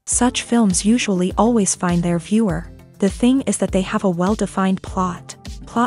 Such films usually always find their viewer. The thing is that they have a well-defined plot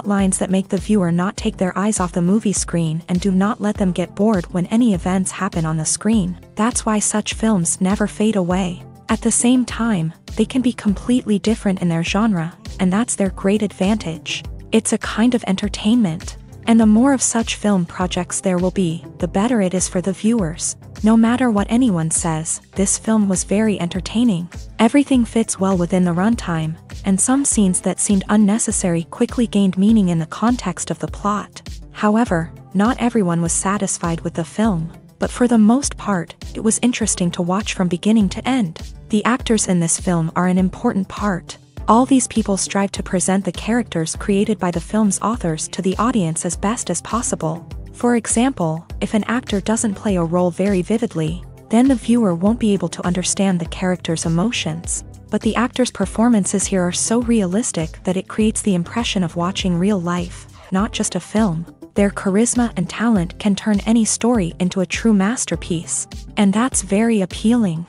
lines that make the viewer not take their eyes off the movie screen and do not let them get bored when any events happen on the screen. That's why such films never fade away. At the same time, they can be completely different in their genre, and that's their great advantage. It's a kind of entertainment. And the more of such film projects there will be, the better it is for the viewers. No matter what anyone says, this film was very entertaining. Everything fits well within the runtime, and some scenes that seemed unnecessary quickly gained meaning in the context of the plot. However, not everyone was satisfied with the film, but for the most part, it was interesting to watch from beginning to end. The actors in this film are an important part. All these people strive to present the characters created by the film's authors to the audience as best as possible. For example, if an actor doesn't play a role very vividly, then the viewer won't be able to understand the character's emotions. But the actors' performances here are so realistic that it creates the impression of watching real life, not just a film. Their charisma and talent can turn any story into a true masterpiece, and that's very appealing.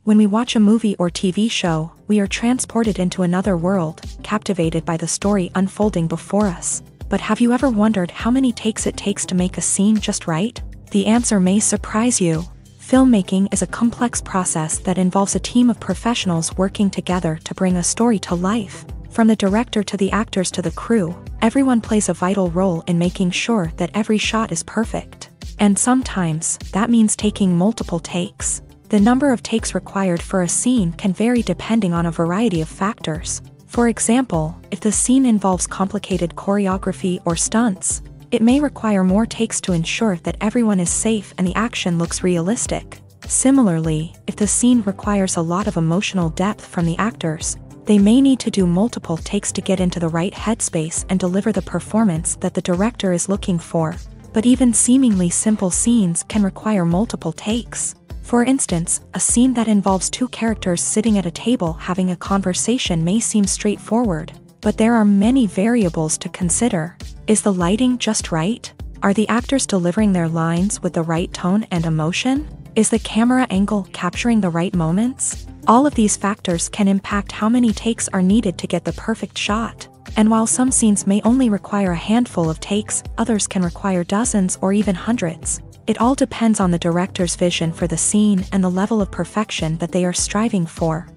When we watch a movie or TV show, we are transported into another world, captivated by the story unfolding before us. But have you ever wondered how many takes it takes to make a scene just right? The answer may surprise you. Filmmaking is a complex process that involves a team of professionals working together to bring a story to life. From the director to the actors to the crew, everyone plays a vital role in making sure that every shot is perfect. And sometimes, that means taking multiple takes. The number of takes required for a scene can vary depending on a variety of factors. For example, if the scene involves complicated choreography or stunts, it may require more takes to ensure that everyone is safe and the action looks realistic. Similarly, if the scene requires a lot of emotional depth from the actors, they may need to do multiple takes to get into the right headspace and deliver the performance that the director is looking for. But even seemingly simple scenes can require multiple takes. For instance, a scene that involves two characters sitting at a table having a conversation may seem straightforward, but there are many variables to consider. Is the lighting just right? Are the actors delivering their lines with the right tone and emotion? Is the camera angle capturing the right moments? All of these factors can impact how many takes are needed to get the perfect shot. And while some scenes may only require a handful of takes, others can require dozens or even hundreds. It all depends on the director's vision for the scene and the level of perfection that they are striving for.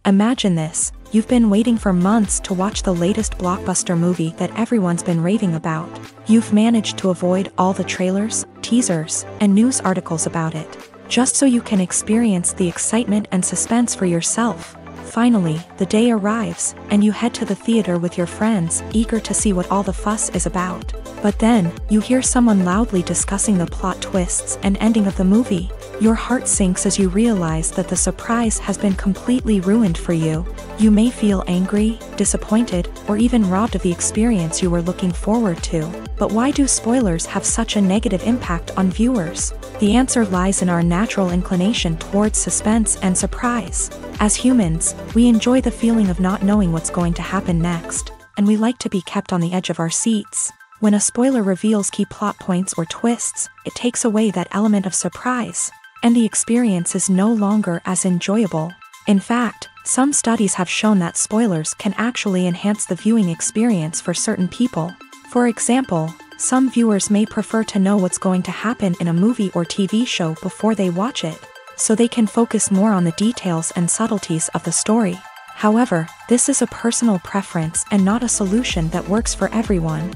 Imagine this: you've been waiting for months to watch the latest blockbuster movie that everyone's been raving about. You've managed to avoid all the trailers, teasers, and news articles about it, just so you can experience the excitement and suspense for yourself. Finally, the day arrives, and you head to the theater with your friends, eager to see what all the fuss is about. But then, you hear someone loudly discussing the plot twists and ending of the movie. Your heart sinks as you realize that the surprise has been completely ruined for you. You may feel angry, disappointed, or even robbed of the experience you were looking forward to. But why do spoilers have such a negative impact on viewers? The answer lies in our natural inclination towards suspense and surprise. As humans, we enjoy the feeling of not knowing what's going to happen next, and we like to be kept on the edge of our seats. When a spoiler reveals key plot points or twists, it takes away that element of surprise, and the experience is no longer as enjoyable. In fact, some studies have shown that spoilers can actually enhance the viewing experience for certain people. For example, Some viewers may prefer to know what's going to happen in a movie or TV show before they watch it, so they can focus more on the details and subtleties of the story. However, this is a personal preference and not a solution that works for everyone.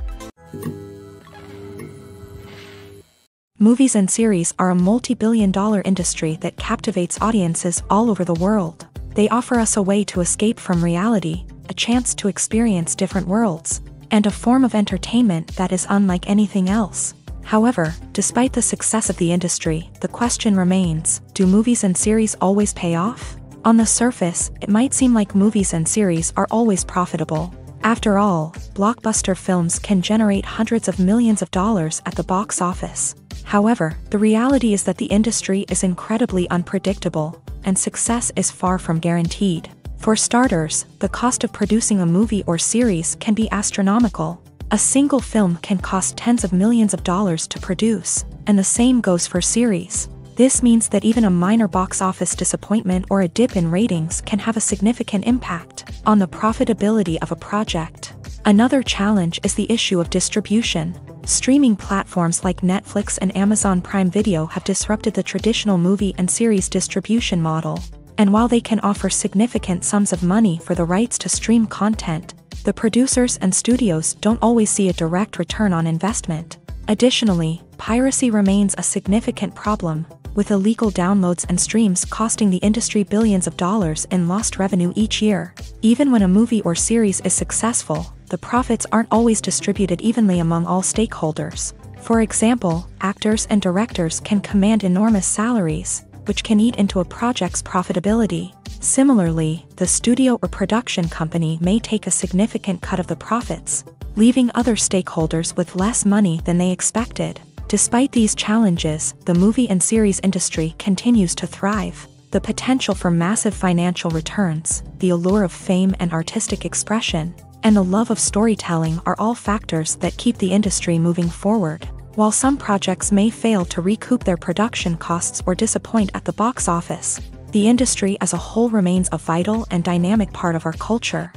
Movies and series are a multi-billion-dollar industry that captivates audiences all over the world. They offer us a way to escape from reality, a chance to experience different worlds, and a form of entertainment that is unlike anything else. However, despite the success of the industry, the question remains, do movies and series always pay off? On the surface, it might seem like movies and series are always profitable. After all, blockbuster films can generate hundreds of millions of dollars at the box office. However, the reality is that the industry is incredibly unpredictable, and success is far from guaranteed. For starters, the cost of producing a movie or series can be astronomical. A single film can cost tens of millions of dollars to produce, and the same goes for series. This means that even a minor box office disappointment or a dip in ratings can have a significant impact on the profitability of a project. Another challenge is the issue of distribution. Streaming platforms like Netflix and Amazon Prime Video have disrupted the traditional movie and series distribution model. And while they can offer significant sums of money for the rights to stream content, the producers and studios don't always see a direct return on investment. Additionally, piracy remains a significant problem, with illegal downloads and streams costing the industry billions of dollars in lost revenue each year. Even when a movie or series is successful, the profits aren't always distributed evenly among all stakeholders. For example, actors and directors can command enormous salaries, which can eat into a project's profitability. Similarly, the studio or production company may take a significant cut of the profits, leaving other stakeholders with less money than they expected. Despite these challenges, the movie and series industry continues to thrive. The potential for massive financial returns, the allure of fame and artistic expression, and the love of storytelling are all factors that keep the industry moving forward. While some projects may fail to recoup their production costs or disappoint at the box office, the industry as a whole remains a vital and dynamic part of our culture.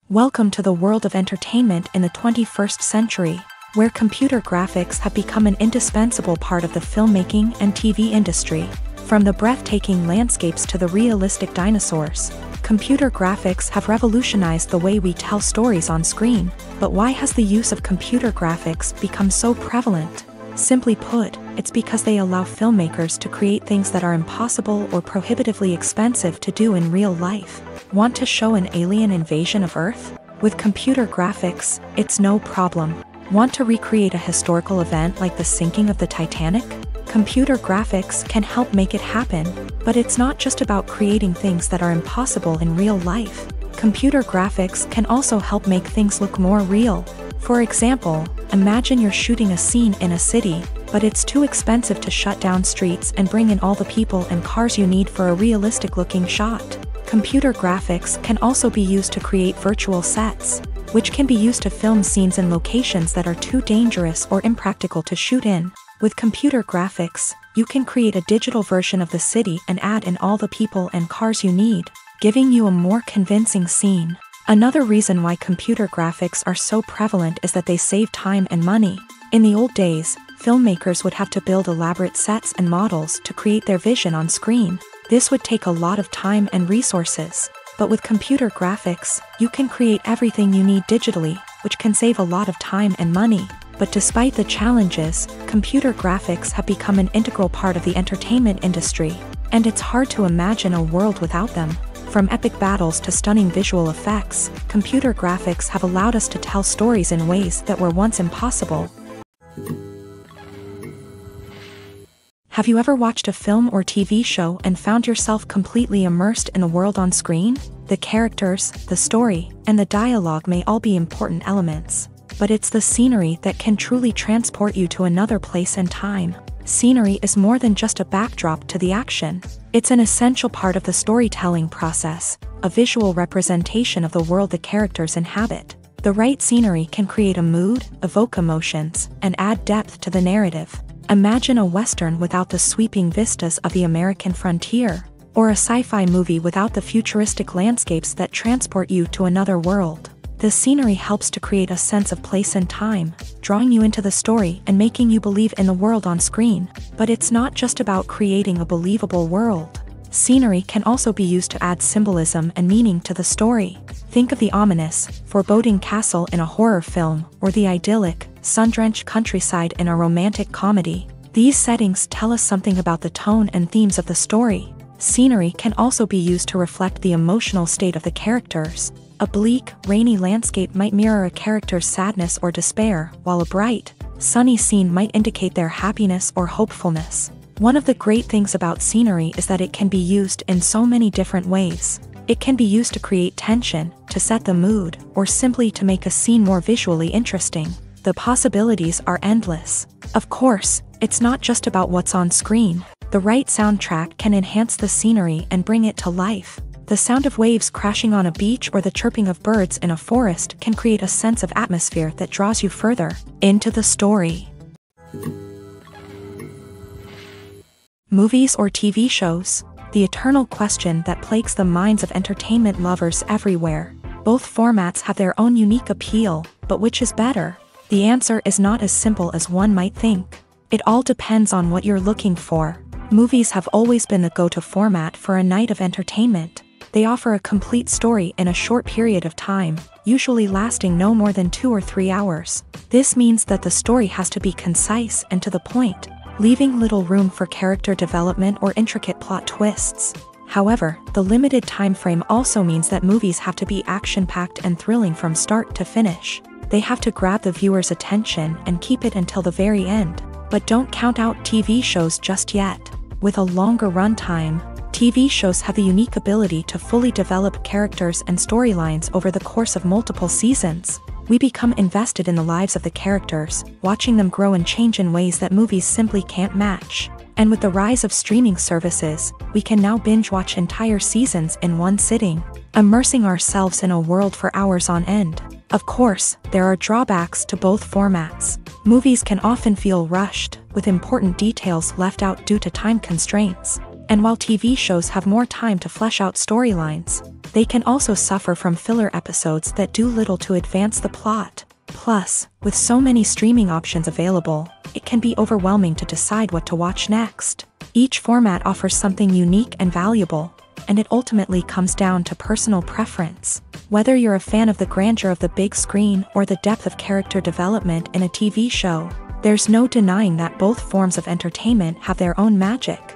Welcome to the world of entertainment in the 21st century, where computer graphics have become an indispensable part of the filmmaking and TV industry. From the breathtaking landscapes to the realistic dinosaurs, computer graphics have revolutionized the way we tell stories on screen. But why has the use of computer graphics become so prevalent? Simply put, it's because they allow filmmakers to create things that are impossible or prohibitively expensive to do in real life. Want to show an alien invasion of Earth? With computer graphics, it's no problem. Want to recreate a historical event like the sinking of the Titanic? Computer graphics can help make it happen, but it's not just about creating things that are impossible in real life. Computer graphics can also help make things look more real. For example, imagine you're shooting a scene in a city, but it's too expensive to shut down streets and bring in all the people and cars you need for a realistic-looking shot. Computer graphics can also be used to create virtual sets, which can be used to film scenes in locations that are too dangerous or impractical to shoot in. With computer graphics, you can create a digital version of the city and add in all the people and cars you need, giving you a more convincing scene. Another reason why computer graphics are so prevalent is that they save time and money. In the old days, filmmakers would have to build elaborate sets and models to create their vision on screen. This would take a lot of time and resources. But with computer graphics, you can create everything you need digitally, which can save a lot of time and money. But despite the challenges, computer graphics have become an integral part of the entertainment industry, and it's hard to imagine a world without them. From epic battles to stunning visual effects, computer graphics have allowed us to tell stories in ways that were once impossible. Have you ever watched a film or TV show and found yourself completely immersed in the world on screen? The characters, the story, and the dialogue may all be important elements, but it's the scenery that can truly transport you to another place and time. Scenery is more than just a backdrop to the action. It's an essential part of the storytelling process, a visual representation of the world the characters inhabit. The right scenery can create a mood, evoke emotions, and add depth to the narrative. Imagine a Western without the sweeping vistas of the American frontier, or a sci-fi movie without the futuristic landscapes that transport you to another world. The scenery helps to create a sense of place and time, drawing you into the story and making you believe in the world on screen. But it's not just about creating a believable world. Scenery can also be used to add symbolism and meaning to the story. Think of the ominous, foreboding castle in a horror film, or the idyllic, sun-drenched countryside in a romantic comedy. These settings tell us something about the tone and themes of the story. Scenery can also be used to reflect the emotional state of the characters. A bleak, rainy landscape might mirror a character's sadness or despair, while a bright, sunny scene might indicate their happiness or hopefulness. One of the great things about scenery is that it can be used in so many different ways. It can be used to create tension, to set the mood, or simply to make a scene more visually interesting. The possibilities are endless. Of course, it's not just about what's on screen. The right soundtrack can enhance the scenery and bring it to life. The sound of waves crashing on a beach or the chirping of birds in a forest can create a sense of atmosphere that draws you further into the story. Movies or TV shows? The eternal question that plagues the minds of entertainment lovers everywhere. Both formats have their own unique appeal, but which is better? The answer is not as simple as one might think. It all depends on what you're looking for. Movies have always been the go-to format for a night of entertainment. They offer a complete story in a short period of time, usually lasting no more than 2 or 3 hours. This means that the story has to be concise and to the point, leaving little room for character development or intricate plot twists. However, the limited time frame also means that movies have to be action-packed and thrilling from start to finish. They have to grab the viewer's attention and keep it until the very end. But don't count out TV shows just yet. With a longer runtime, TV shows have the unique ability to fully develop characters and storylines over the course of multiple seasons. We become invested in the lives of the characters, watching them grow and change in ways that movies simply can't match. And with the rise of streaming services, we can now binge-watch entire seasons in one sitting, immersing ourselves in a world for hours on end. Of course, there are drawbacks to both formats. Movies can often feel rushed, with important details left out due to time constraints. And while TV shows have more time to flesh out storylines, they can also suffer from filler episodes that do little to advance the plot. Plus, with so many streaming options available, it can be overwhelming to decide what to watch next. Each format offers something unique and valuable, and it ultimately comes down to personal preference. Whether you're a fan of the grandeur of the big screen or the depth of character development in a TV show, there's no denying that both forms of entertainment have their own magic.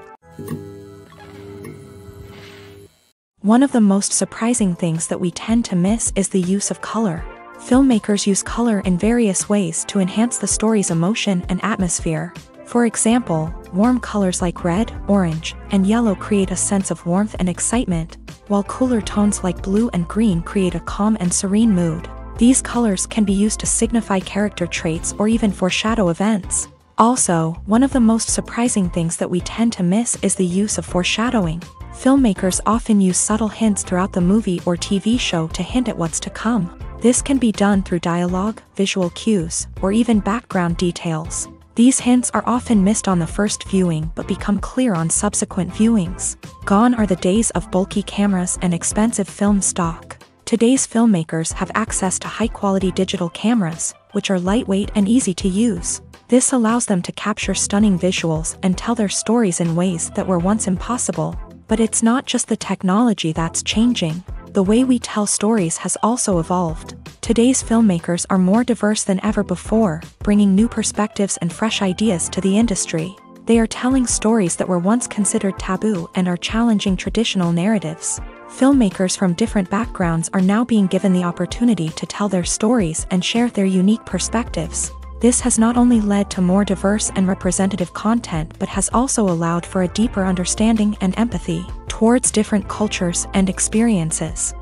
One of the most surprising things that we tend to miss is the use of color. Filmmakers use color in various ways to enhance the story's emotion and atmosphere. For example, warm colors like red, orange, and yellow create a sense of warmth and excitement, while cooler tones like blue and green create a calm and serene mood. These colors can be used to signify character traits or even foreshadow events. Also, one of the most surprising things that we tend to miss is the use of foreshadowing. Filmmakers often use subtle hints throughout the movie or TV show to hint at what's to come. This can be done through dialogue, visual cues, or even background details. These hints are often missed on the first viewing but become clear on subsequent viewings. Gone are the days of bulky cameras and expensive film stock. Today's filmmakers have access to high-quality digital cameras, which are lightweight and easy to use. This allows them to capture stunning visuals and tell their stories in ways that were once impossible. But it's not just the technology that's changing. The way we tell stories has also evolved. Today's filmmakers are more diverse than ever before, bringing new perspectives and fresh ideas to the industry. They are telling stories that were once considered taboo and are challenging traditional narratives. Filmmakers from different backgrounds are now being given the opportunity to tell their stories and share their unique perspectives. This has not only led to more diverse and representative content but has also allowed for a deeper understanding and empathy towards different cultures and experiences.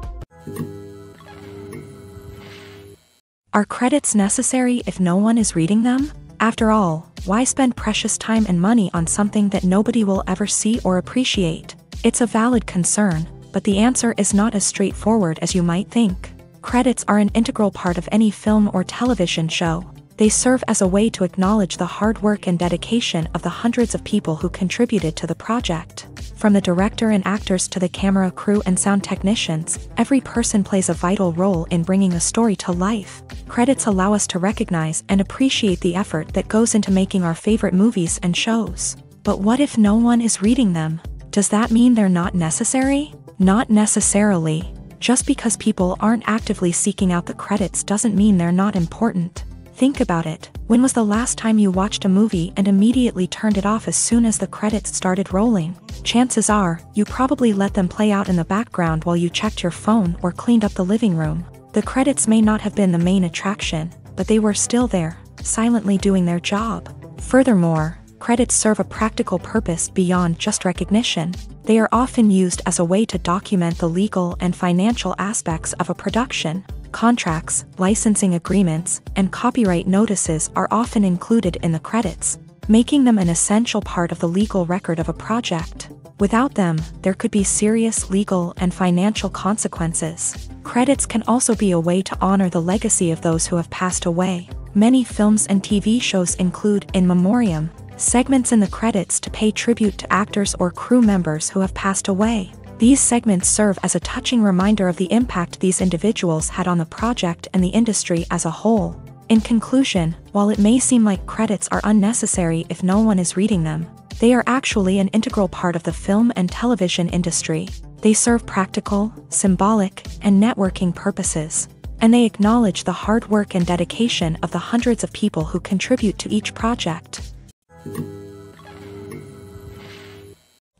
Are credits necessary if no one is reading them? After all, why spend precious time and money on something that nobody will ever see or appreciate? It's a valid concern, but the answer is not as straightforward as you might think. Credits are an integral part of any film or television show. They serve as a way to acknowledge the hard work and dedication of the hundreds of people who contributed to the project. From the director and actors to the camera crew and sound technicians, every person plays a vital role in bringing a story to life. Credits allow us to recognize and appreciate the effort that goes into making our favorite movies and shows. But what if no one is reading them? Does that mean they're not necessary? Not necessarily. Just because people aren't actively seeking out the credits doesn't mean they're not important. Think about it. When was the last time you watched a movie and immediately turned it off as soon as the credits started rolling? Chances are, you probably let them play out in the background while you checked your phone or cleaned up the living room. The credits may not have been the main attraction, but they were still there, silently doing their job. Furthermore, credits serve a practical purpose beyond just recognition. They are often used as a way to document the legal and financial aspects of a production. Contracts, licensing agreements, and copyright notices are often included in the credits, making them an essential part of the legal record of a project. Without them, there could be serious legal and financial consequences. Credits can also be a way to honor the legacy of those who have passed away. Many films and TV shows include in memoriam segments in the credits to pay tribute to actors or crew members who have passed away. These segments serve as a touching reminder of the impact these individuals had on the project and the industry as a whole. In conclusion, while it may seem like credits are unnecessary if no one is reading them, they are actually an integral part of the film and television industry. They serve practical, symbolic, and networking purposes, and they acknowledge the hard work and dedication of the hundreds of people who contribute to each project.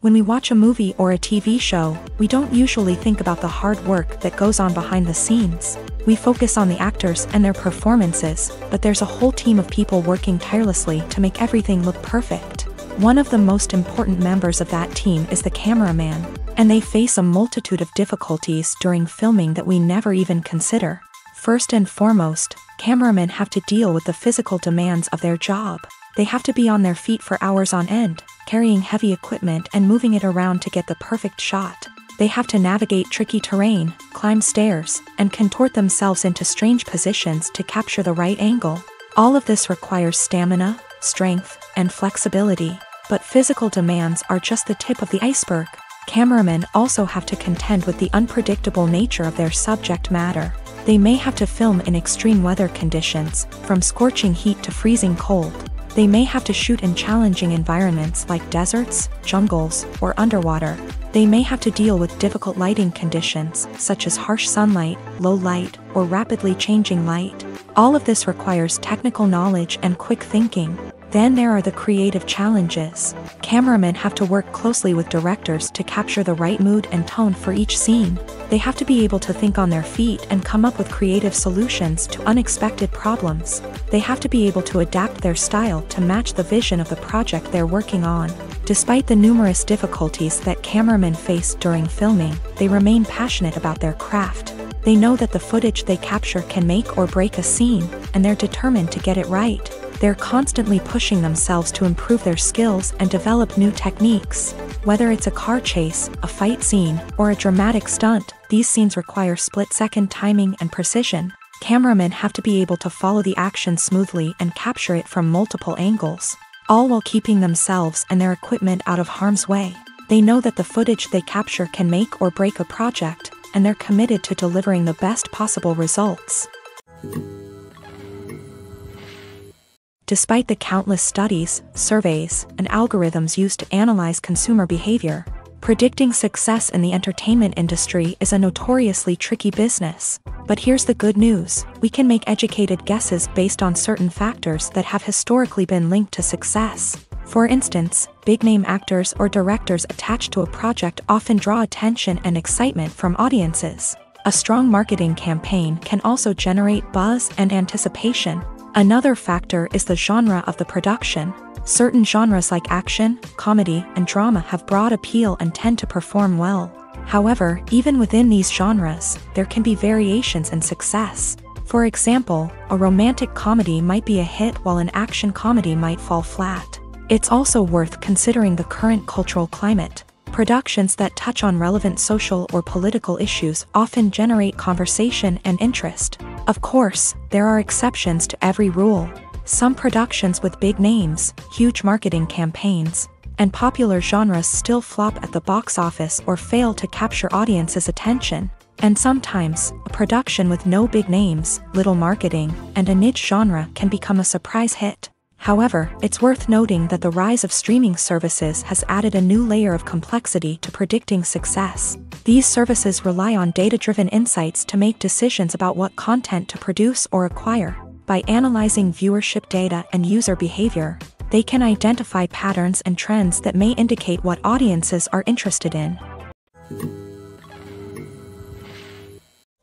When we watch a movie or a TV show, we don't usually think about the hard work that goes on behind the scenes. We focus on the actors and their performances, but there's a whole team of people working tirelessly to make everything look perfect. One of the most important members of that team is the cameraman, and they face a multitude of difficulties during filming that we never even consider. First and foremost, cameramen have to deal with the physical demands of their job. They have to be on their feet for hours on end, carrying heavy equipment and moving it around to get the perfect shot. They have to navigate tricky terrain, climb stairs, and contort themselves into strange positions to capture the right angle. All of this requires stamina, strength, and flexibility. But physical demands are just the tip of the iceberg. Cameramen also have to contend with the unpredictable nature of their subject matter. They may have to film in extreme weather conditions, from scorching heat to freezing cold. They may have to shoot in challenging environments like deserts, jungles, or underwater. They may have to deal with difficult lighting conditions, such as harsh sunlight, low light, or rapidly changing light. All of this requires technical knowledge and quick thinking. Then there are the creative challenges. Cameramen have to work closely with directors to capture the right mood and tone for each scene. They have to be able to think on their feet and come up with creative solutions to unexpected problems. They have to be able to adapt their style to match the vision of the project they're working on. Despite the numerous difficulties that cameramen face during filming, they remain passionate about their craft. They know that the footage they capture can make or break a scene, and they're determined to get it right. They're constantly pushing themselves to improve their skills and develop new techniques. Whether it's a car chase, a fight scene, or a dramatic stunt, these scenes require split-second timing and precision. Cameramen have to be able to follow the action smoothly and capture it from multiple angles, all while keeping themselves and their equipment out of harm's way. They know that the footage they capture can make or break a project, and they're committed to delivering the best possible results. Despite the countless studies, surveys, and algorithms used to analyze consumer behavior, predicting success in the entertainment industry is a notoriously tricky business. But here's the good news: we can make educated guesses based on certain factors that have historically been linked to success. For instance, big-name actors or directors attached to a project often draw attention and excitement from audiences. A strong marketing campaign can also generate buzz and anticipation. Another factor is the genre of the production. Certain genres like action, comedy, and drama have broad appeal and tend to perform well. However, even within these genres, there can be variations in success. For example, a romantic comedy might be a hit while an action comedy might fall flat. It's also worth considering the current cultural climate. Productions that touch on relevant social or political issues often generate conversation and interest. Of course, there are exceptions to every rule. Some productions with big names, huge marketing campaigns, and popular genres still flop at the box office or fail to capture audiences' attention. And sometimes, a production with no big names, little marketing, and a niche genre can become a surprise hit. However, it's worth noting that the rise of streaming services has added a new layer of complexity to predicting success. These services rely on data-driven insights to make decisions about what content to produce or acquire. By analyzing viewership data and user behavior, they can identify patterns and trends that may indicate what audiences are interested in.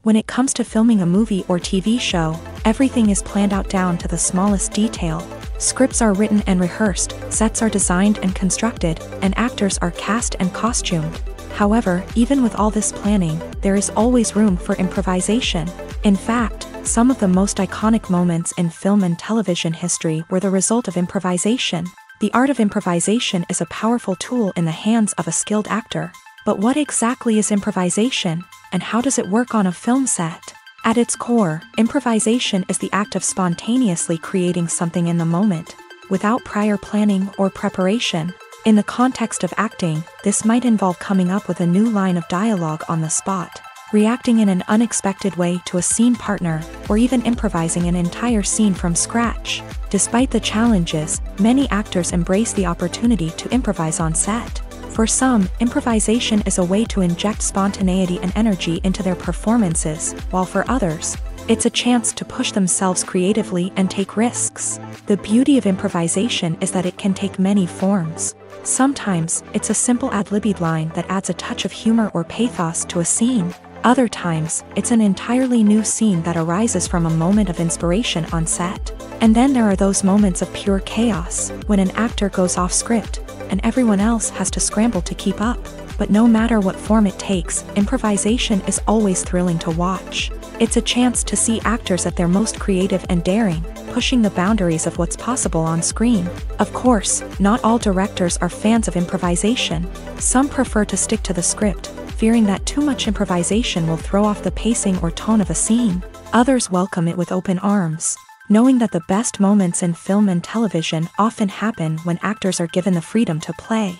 When it comes to filming a movie or TV show, everything is planned out down to the smallest detail. Scripts are written and rehearsed, sets are designed and constructed, and actors are cast and costumed. However, even with all this planning, there is always room for improvisation. In fact, some of the most iconic moments in film and television history were the result of improvisation. The art of improvisation is a powerful tool in the hands of a skilled actor. But what exactly is improvisation, and how does it work on a film set? At its core, improvisation is the act of spontaneously creating something in the moment, without prior planning or preparation. In the context of acting, this might involve coming up with a new line of dialogue on the spot, reacting in an unexpected way to a scene partner, or even improvising an entire scene from scratch. Despite the challenges, many actors embrace the opportunity to improvise on set. For some, improvisation is a way to inject spontaneity and energy into their performances, while for others, it's a chance to push themselves creatively and take risks. The beauty of improvisation is that it can take many forms. Sometimes, it's a simple ad-libbed line that adds a touch of humor or pathos to a scene. Other times, it's an entirely new scene that arises from a moment of inspiration on set. And then there are those moments of pure chaos, when an actor goes off script, and everyone else has to scramble to keep up. But no matter what form it takes, improvisation is always thrilling to watch. It's a chance to see actors at their most creative and daring, pushing the boundaries of what's possible on screen. Of course, not all directors are fans of improvisation. Some prefer to stick to the script, fearing that too much improvisation will throw off the pacing or tone of a scene. Others welcome it with open arms, knowing that the best moments in film and television often happen when actors are given the freedom to play.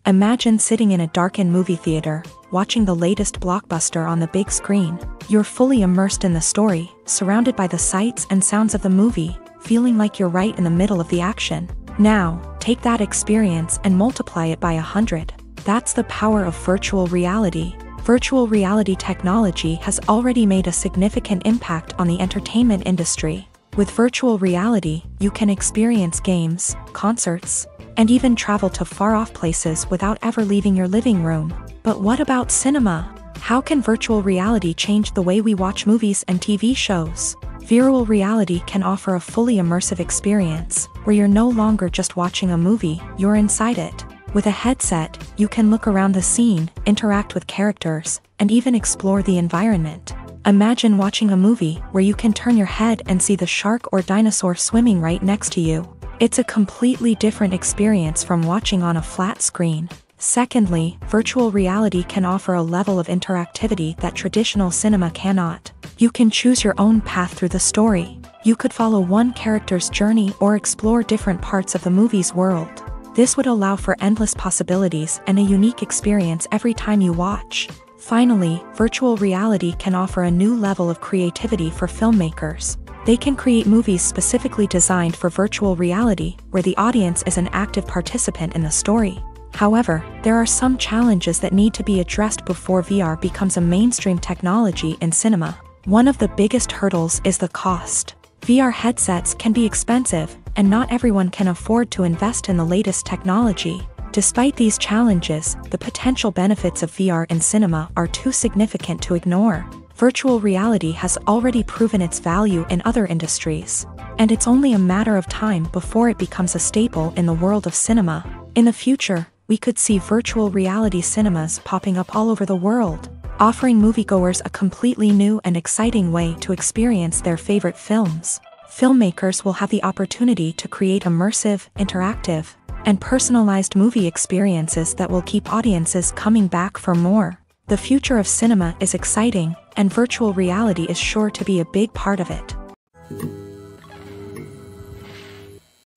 Imagine sitting in a darkened movie theater, watching the latest blockbuster on the big screen. You're fully immersed in the story, surrounded by the sights and sounds of the movie, feeling like you're right in the middle of the action. Now, take that experience and multiply it by 100. That's the power of virtual reality. Virtual reality technology has already made a significant impact on the entertainment industry. With virtual reality, you can experience games, concerts, and even travel to far-off places without ever leaving your living room. But what about cinema? How can virtual reality change the way we watch movies and TV shows? Virtual reality can offer a fully immersive experience, where you're no longer just watching a movie, you're inside it. With a headset, you can look around the scene, interact with characters, and even explore the environment. Imagine watching a movie where you can turn your head and see the shark or dinosaur swimming right next to you. It's a completely different experience from watching on a flat screen. Secondly, virtual reality can offer a level of interactivity that traditional cinema cannot. You can choose your own path through the story. You could follow one character's journey or explore different parts of the movie's world. This would allow for endless possibilities and a unique experience every time you watch. Finally, virtual reality can offer a new level of creativity for filmmakers. They can create movies specifically designed for virtual reality, where the audience is an active participant in the story. However, there are some challenges that need to be addressed before VR becomes a mainstream technology in cinema. One of the biggest hurdles is the cost. VR headsets can be expensive, and not everyone can afford to invest in the latest technology. Despite these challenges, the potential benefits of VR in cinema are too significant to ignore. Virtual reality has already proven its value in other industries, and it's only a matter of time before it becomes a staple in the world of cinema. In the future, we could see virtual reality cinemas popping up all over the world, offering moviegoers a completely new and exciting way to experience their favorite films. Filmmakers will have the opportunity to create immersive, interactive, and personalized movie experiences that will keep audiences coming back for more. The future of cinema is exciting, and virtual reality is sure to be a big part of it.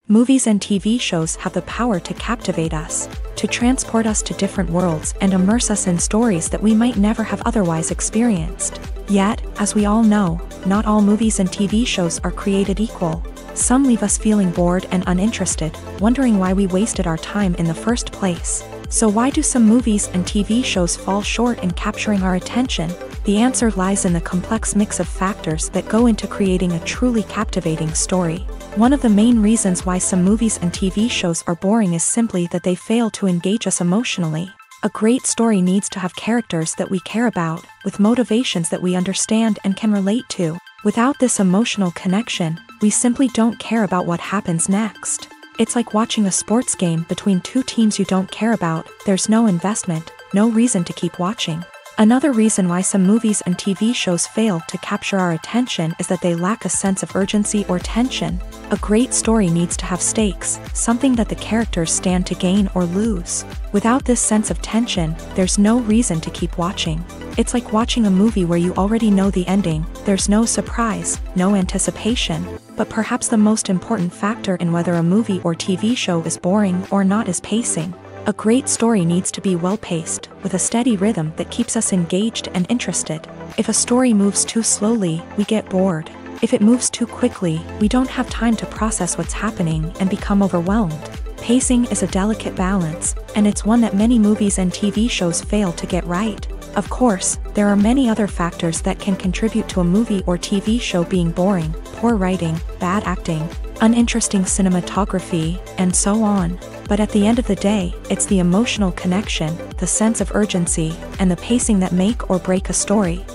Movies and TV shows have the power to captivate us, to transport us to different worlds and immerse us in stories that we might never have otherwise experienced. Yet, as we all know, not all movies and TV shows are created equal. Some leave us feeling bored and uninterested, wondering why we wasted our time in the first place. So why do some movies and TV shows fall short in capturing our attention? The answer lies in the complex mix of factors that go into creating a truly captivating story. One of the main reasons why some movies and TV shows are boring is simply that they fail to engage us emotionally. A great story needs to have characters that we care about, with motivations that we understand and can relate to. Without this emotional connection, we simply don't care about what happens next. It's like watching a sports game between two teams you don't care about. There's no investment, no reason to keep watching. Another reason why some movies and TV shows fail to capture our attention is that they lack a sense of urgency or tension. A great story needs to have stakes, something that the characters stand to gain or lose. Without this sense of tension, there's no reason to keep watching. It's like watching a movie where you already know the ending. There's no surprise, no anticipation. But perhaps the most important factor in whether a movie or TV show is boring or not is pacing. A great story needs to be well-paced, with a steady rhythm that keeps us engaged and interested. If a story moves too slowly, we get bored. If it moves too quickly, we don't have time to process what's happening and become overwhelmed. Pacing is a delicate balance, and it's one that many movies and TV shows fail to get right. Of course, there are many other factors that can contribute to a movie or TV show being boring: poor writing, bad acting, uninteresting cinematography, and so on. But at the end of the day, it's the emotional connection, the sense of urgency, and the pacing that make or break a story.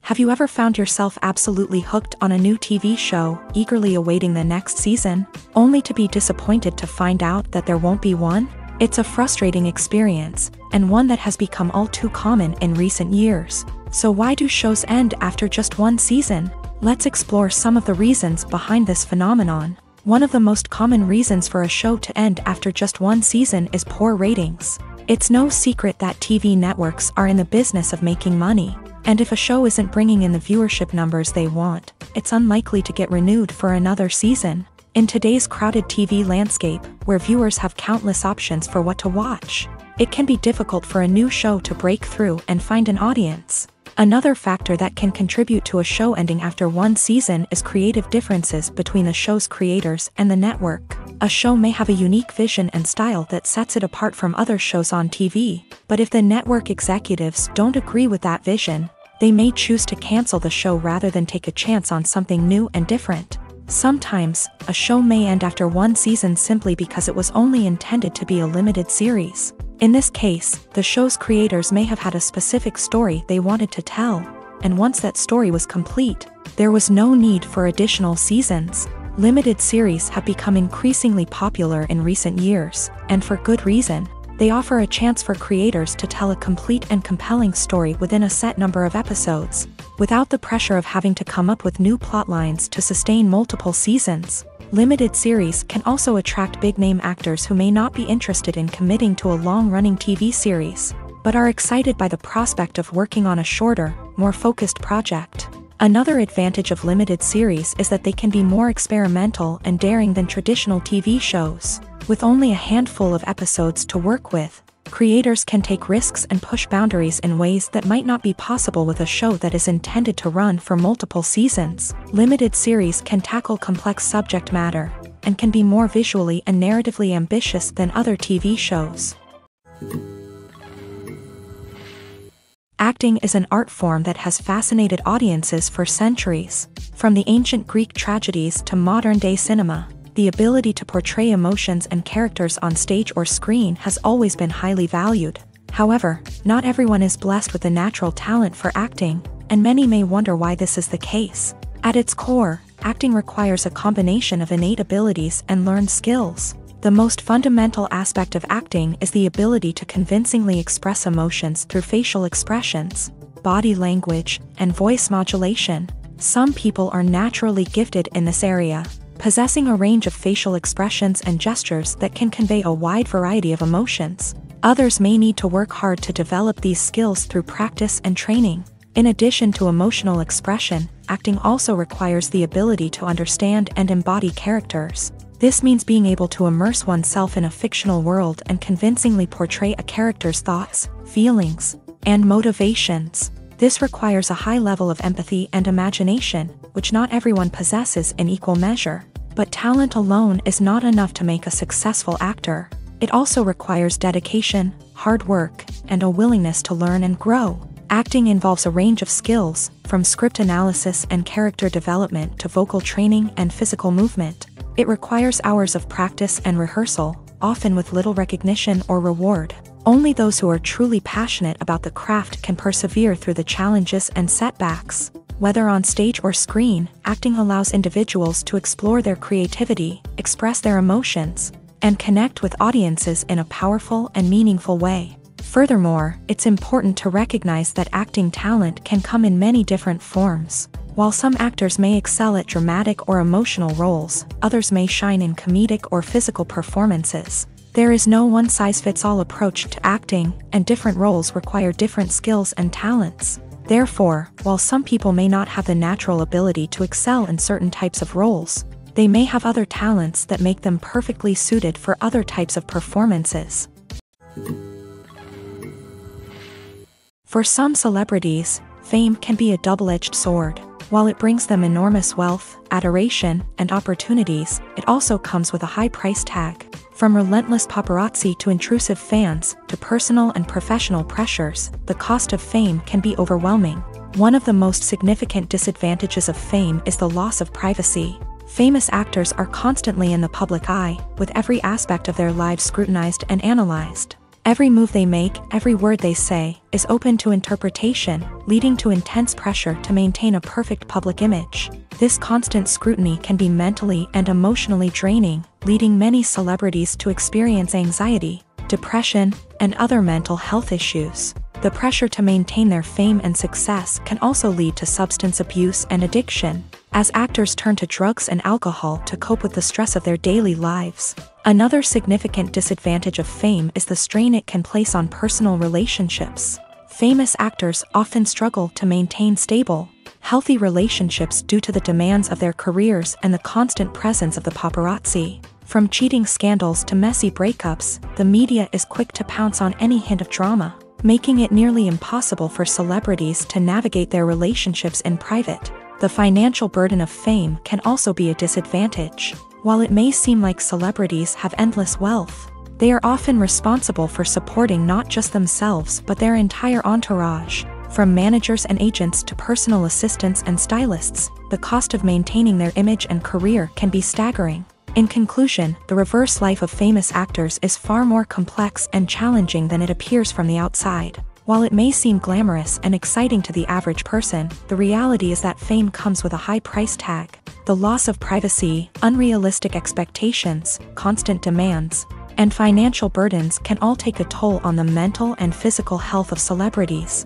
Have you ever found yourself absolutely hooked on a new TV show, eagerly awaiting the next season, only to be disappointed to find out that there won't be one? It's a frustrating experience, and one that has become all too common in recent years. So why do shows end after just one season? Let's explore some of the reasons behind this phenomenon. One of the most common reasons for a show to end after just one season is poor ratings. It's no secret that TV networks are in the business of making money, and if a show isn't bringing in the viewership numbers they want, it's unlikely to get renewed for another season. In today's crowded TV landscape, where viewers have countless options for what to watch, it can be difficult for a new show to break through and find an audience. Another factor that can contribute to a show ending after one season is creative differences between the show's creators and the network. A show may have a unique vision and style that sets it apart from other shows on TV, but if the network executives don't agree with that vision, they may choose to cancel the show rather than take a chance on something new and different. Sometimes, a show may end after one season simply because it was only intended to be a limited series. In this case, the show's creators may have had a specific story they wanted to tell, and once that story was complete, there was no need for additional seasons. Limited series have become increasingly popular in recent years, and for good reason. They offer a chance for creators to tell a complete and compelling story within a set number of episodes, without the pressure of having to come up with new plotlines to sustain multiple seasons. Limited series can also attract big-name actors who may not be interested in committing to a long-running TV series, but are excited by the prospect of working on a shorter, more focused project. Another advantage of limited series is that they can be more experimental and daring than traditional TV shows. With only a handful of episodes to work with, creators can take risks and push boundaries in ways that might not be possible with a show that is intended to run for multiple seasons. Limited series can tackle complex subject matter, and can be more visually and narratively ambitious than other TV shows. Acting is an art form that has fascinated audiences for centuries. From the ancient Greek tragedies to modern-day cinema, the ability to portray emotions and characters on stage or screen has always been highly valued. However, not everyone is blessed with a natural talent for acting, and many may wonder why this is the case. At its core, acting requires a combination of innate abilities and learned skills. The most fundamental aspect of acting is the ability to convincingly express emotions through facial expressions, body language, and voice modulation. Some people are naturally gifted in this area, possessing a range of facial expressions and gestures that can convey a wide variety of emotions. Others may need to work hard to develop these skills through practice and training. In addition to emotional expression, acting also requires the ability to understand and embody characters. This means being able to immerse oneself in a fictional world and convincingly portray a character's thoughts, feelings, and motivations. This requires a high level of empathy and imagination, which not everyone possesses in equal measure. But talent alone is not enough to make a successful actor. It also requires dedication, hard work, and a willingness to learn and grow. Acting involves a range of skills, from script analysis and character development to vocal training and physical movement. It requires hours of practice and rehearsal, often with little recognition or reward. Only those who are truly passionate about the craft can persevere through the challenges and setbacks. Whether on stage or screen, acting allows individuals to explore their creativity, express their emotions, and connect with audiences in a powerful and meaningful way. Furthermore, it's important to recognize that acting talent can come in many different forms. While some actors may excel at dramatic or emotional roles, others may shine in comedic or physical performances. There is no one-size-fits-all approach to acting, and different roles require different skills and talents. Therefore, while some people may not have the natural ability to excel in certain types of roles, they may have other talents that make them perfectly suited for other types of performances. For some celebrities, fame can be a double-edged sword. While it brings them enormous wealth, adoration, and opportunities, it also comes with a high price tag. From relentless paparazzi to intrusive fans, to personal and professional pressures, the cost of fame can be overwhelming. One of the most significant disadvantages of fame is the loss of privacy. Famous actors are constantly in the public eye, with every aspect of their lives scrutinized and analyzed. Every move they make, every word they say, is open to interpretation, leading to intense pressure to maintain a perfect public image. This constant scrutiny can be mentally and emotionally draining, leading many celebrities to experience anxiety, depression, and other mental health issues. The pressure to maintain their fame and success can also lead to substance abuse and addiction, as actors turn to drugs and alcohol to cope with the stress of their daily lives. Another significant disadvantage of fame is the strain it can place on personal relationships. Famous actors often struggle to maintain stable, healthy relationships due to the demands of their careers and the constant presence of the paparazzi. From cheating scandals to messy breakups, the media is quick to pounce on any hint of drama, making it nearly impossible for celebrities to navigate their relationships in private. The financial burden of fame can also be a disadvantage. While it may seem like celebrities have endless wealth, they are often responsible for supporting not just themselves but their entire entourage. From managers and agents to personal assistants and stylists, the cost of maintaining their image and career can be staggering. In conclusion, the reverse life of famous actors is far more complex and challenging than it appears from the outside. While it may seem glamorous and exciting to the average person, the reality is that fame comes with a high price tag. The loss of privacy, unrealistic expectations, constant demands, and financial burdens can all take a toll on the mental and physical health of celebrities.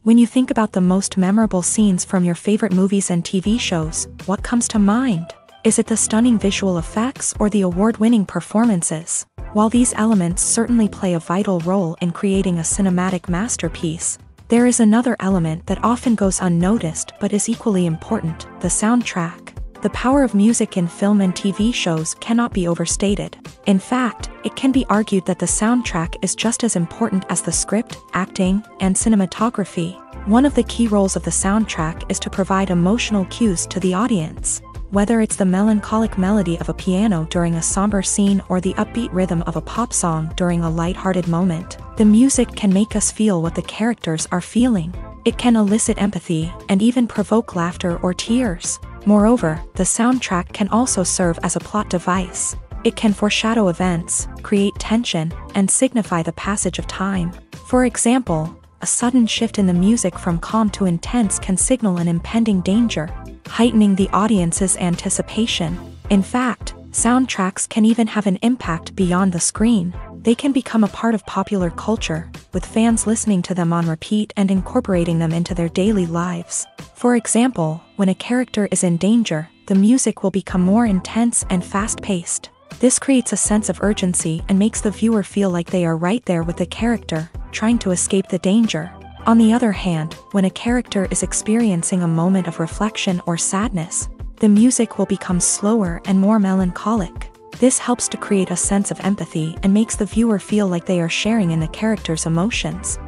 When you think about the most memorable scenes from your favorite movies and TV shows, what comes to mind? Is it the stunning visual effects or the award-winning performances? While these elements certainly play a vital role in creating a cinematic masterpiece, there is another element that often goes unnoticed but is equally important: the soundtrack. The power of music in film and TV shows cannot be overstated. In fact, it can be argued that the soundtrack is just as important as the script, acting, and cinematography. One of the key roles of the soundtrack is to provide emotional cues to the audience. Whether it's the melancholic melody of a piano during a somber scene or the upbeat rhythm of a pop song during a light-hearted moment, the music can make us feel what the characters are feeling. It can elicit empathy and even provoke laughter or tears. Moreover, the soundtrack can also serve as a plot device. It can foreshadow events, create tension, and signify the passage of time. For example, a sudden shift in the music from calm to intense can signal an impending danger, heightening the audience's anticipation. In fact, soundtracks can even have an impact beyond the screen. They can become a part of popular culture, with fans listening to them on repeat and incorporating them into their daily lives. For example, when a character is in danger, the music will become more intense and fast-paced, This creates a sense of urgency and makes the viewer feel like they are right there with the character, trying to escape the danger. On the other hand, when a character is experiencing a moment of reflection or sadness, the music will become slower and more melancholic. This helps to create a sense of empathy and makes the viewer feel like they are sharing in the character's emotions.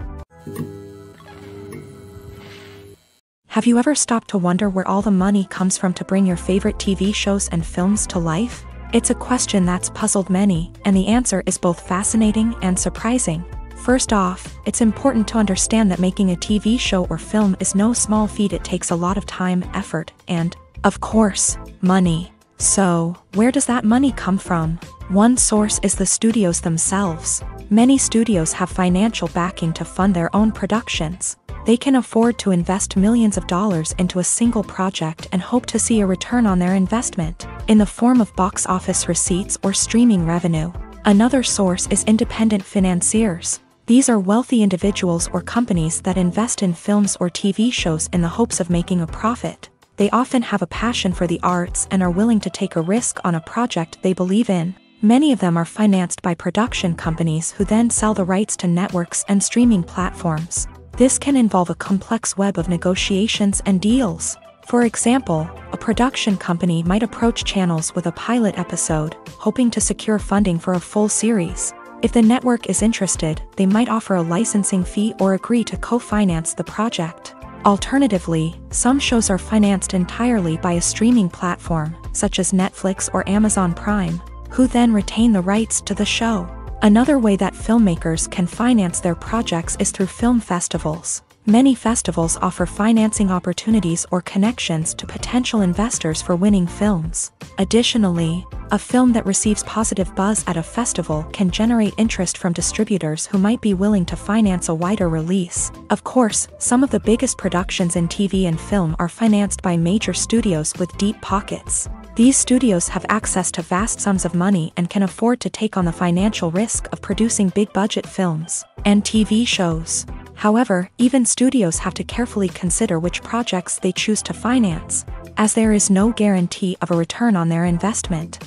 Have you ever stopped to wonder where all the money comes from to bring your favorite TV shows and films to life? It's a question that's puzzled many, and the answer is both fascinating and surprising. First off, it's important to understand that making a TV show or film is no small feat. It takes a lot of time, effort, and, of course, money. So, where does that money come from? One source is the studios themselves. Many studios have financial backing to fund their own productions. They can afford to invest millions of dollars into a single project and hope to see a return on their investment, in the form of box office receipts or streaming revenue. Another source is independent financiers. These are wealthy individuals or companies that invest in films or TV shows in the hopes of making a profit. They often have a passion for the arts and are willing to take a risk on a project they believe in. Many of them are financed by production companies who then sell the rights to networks and streaming platforms. This can involve a complex web of negotiations and deals. For example, a production company might approach channels with a pilot episode, hoping to secure funding for a full series. If the network is interested, they might offer a licensing fee or agree to co-finance the project. Alternatively, some shows are financed entirely by a streaming platform, such as Netflix or Amazon Prime, who then retain the rights to the show. Another way that filmmakers can finance their projects is through film festivals. Many festivals offer financing opportunities or connections to potential investors for winning films. Additionally, a film that receives positive buzz at a festival can generate interest from distributors who might be willing to finance a wider release. Of course, some of the biggest productions in TV and film are financed by major studios with deep pockets. These studios have access to vast sums of money and can afford to take on the financial risk of producing big-budget films and TV shows. However, even studios have to carefully consider which projects they choose to finance, as there is no guarantee of a return on their investment.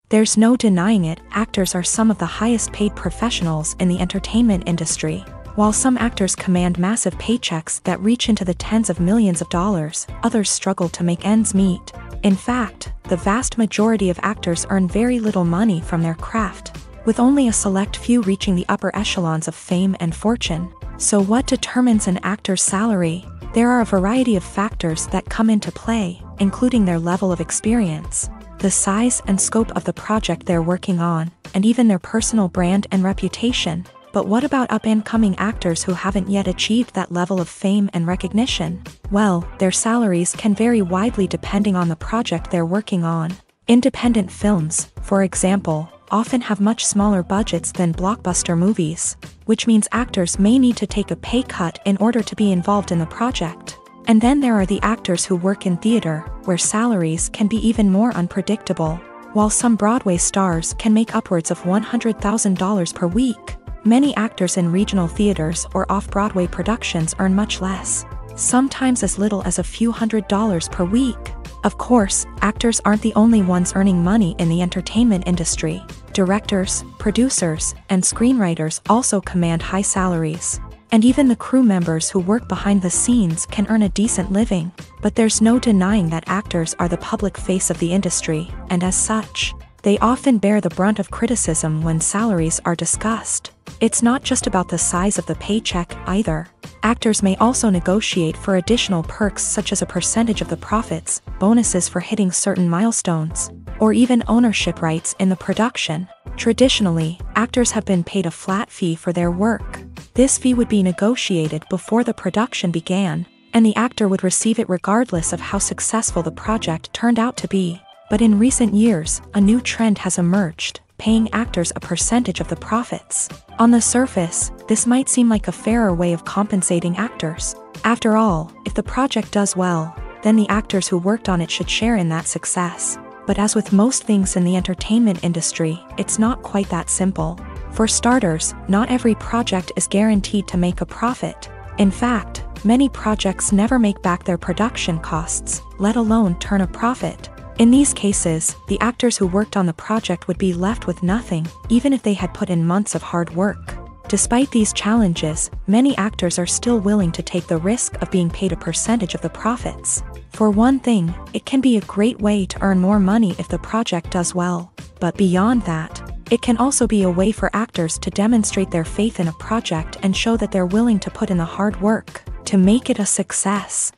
There's no denying it, actors are some of the highest-paid professionals in the entertainment industry. While some actors command massive paychecks that reach into the tens of millions of dollars, others struggle to make ends meet. In fact, the vast majority of actors earn very little money from their craft, with only a select few reaching the upper echelons of fame and fortune. So what determines an actor's salary? There are a variety of factors that come into play, including their level of experience, the size and scope of the project they're working on, and even their personal brand and reputation. But what about up-and-coming actors who haven't yet achieved that level of fame and recognition? Well, their salaries can vary widely depending on the project they're working on. Independent films, for example, often have much smaller budgets than blockbuster movies, which means actors may need to take a pay cut in order to be involved in the project. And then there are the actors who work in theater, where salaries can be even more unpredictable. While some Broadway stars can make upwards of $100,000 per week, many actors in regional theaters or off-Broadway productions earn much less, sometimes as little as a few $100s per week. Of course, actors aren't the only ones earning money in the entertainment industry. Directors, producers, and screenwriters also command high salaries. And even the crew members who work behind the scenes can earn a decent living. But there's no denying that actors are the public face of the industry, and as such, they often bear the brunt of criticism when salaries are discussed. It's not just about the size of the paycheck, either. Actors may also negotiate for additional perks such as a percentage of the profits, bonuses for hitting certain milestones, or even ownership rights in the production. Traditionally, actors have been paid a flat fee for their work. This fee would be negotiated before the production began, and the actor would receive it regardless of how successful the project turned out to be. But in recent years, a new trend has emerged, paying actors a percentage of the profits. On the surface, this might seem like a fairer way of compensating actors. After all, if the project does well, then the actors who worked on it should share in that success. But as with most things in the entertainment industry, it's not quite that simple. For starters, not every project is guaranteed to make a profit. In fact, many projects never make back their production costs, let alone turn a profit. In these cases, the actors who worked on the project would be left with nothing, even if they had put in months of hard work. Despite these challenges, many actors are still willing to take the risk of being paid a percentage of the profits. For one thing, it can be a great way to earn more money if the project does well. But beyond that, it can also be a way for actors to demonstrate their faith in a project and show that they're willing to put in the hard work to make it a success.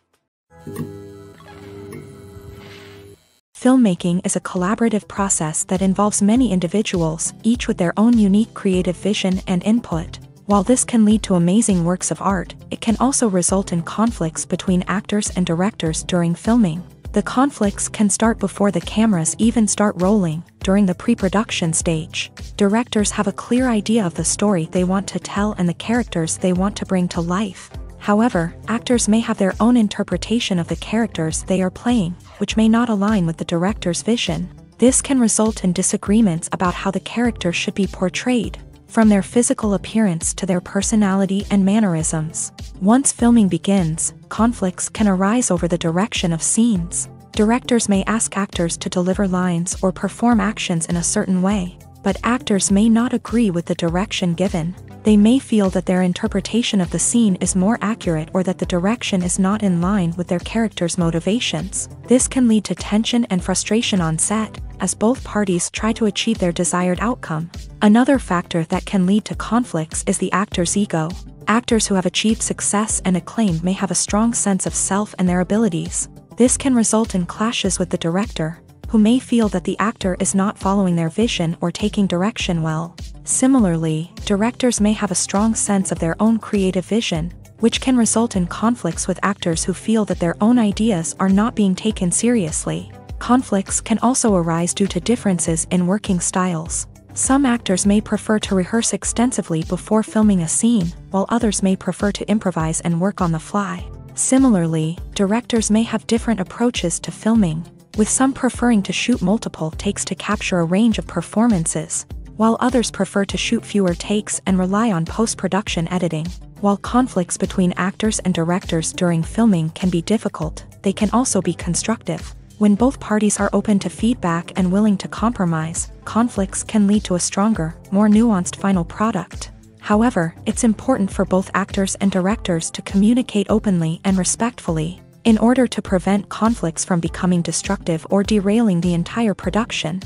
Filmmaking is a collaborative process that involves many individuals, each with their own unique creative vision and input. While this can lead to amazing works of art, it can also result in conflicts between actors and directors during filming. The conflicts can start before the cameras even start rolling, during the pre-production stage. Directors have a clear idea of the story they want to tell and the characters they want to bring to life. However, actors may have their own interpretation of the characters they are playing, which may not align with the director's vision. This can result in disagreements about how the character should be portrayed, from their physical appearance to their personality and mannerisms. Once filming begins, conflicts can arise over the direction of scenes. Directors may ask actors to deliver lines or perform actions in a certain way, but actors may not agree with the direction given. They may feel that their interpretation of the scene is more accurate or that the direction is not in line with their character's motivations. This can lead to tension and frustration on set, as both parties try to achieve their desired outcome. Another factor that can lead to conflicts is the actor's ego. Actors who have achieved success and acclaim may have a strong sense of self and their abilities. This can result in clashes with the director, who may feel that the actor is not following their vision or taking direction well. Similarly, directors may have a strong sense of their own creative vision, which can result in conflicts with actors who feel that their own ideas are not being taken seriously. Conflicts can also arise due to differences in working styles. Some actors may prefer to rehearse extensively before filming a scene, while others may prefer to improvise and work on the fly. Similarly, directors may have different approaches to filming, with some preferring to shoot multiple takes to capture a range of performances, while others prefer to shoot fewer takes and rely on post-production editing. While conflicts between actors and directors during filming can be difficult, they can also be constructive. When both parties are open to feedback and willing to compromise, conflicts can lead to a stronger, more nuanced final product. However, it's important for both actors and directors to communicate openly and respectfully, in order to prevent conflicts from becoming destructive or derailing the entire production.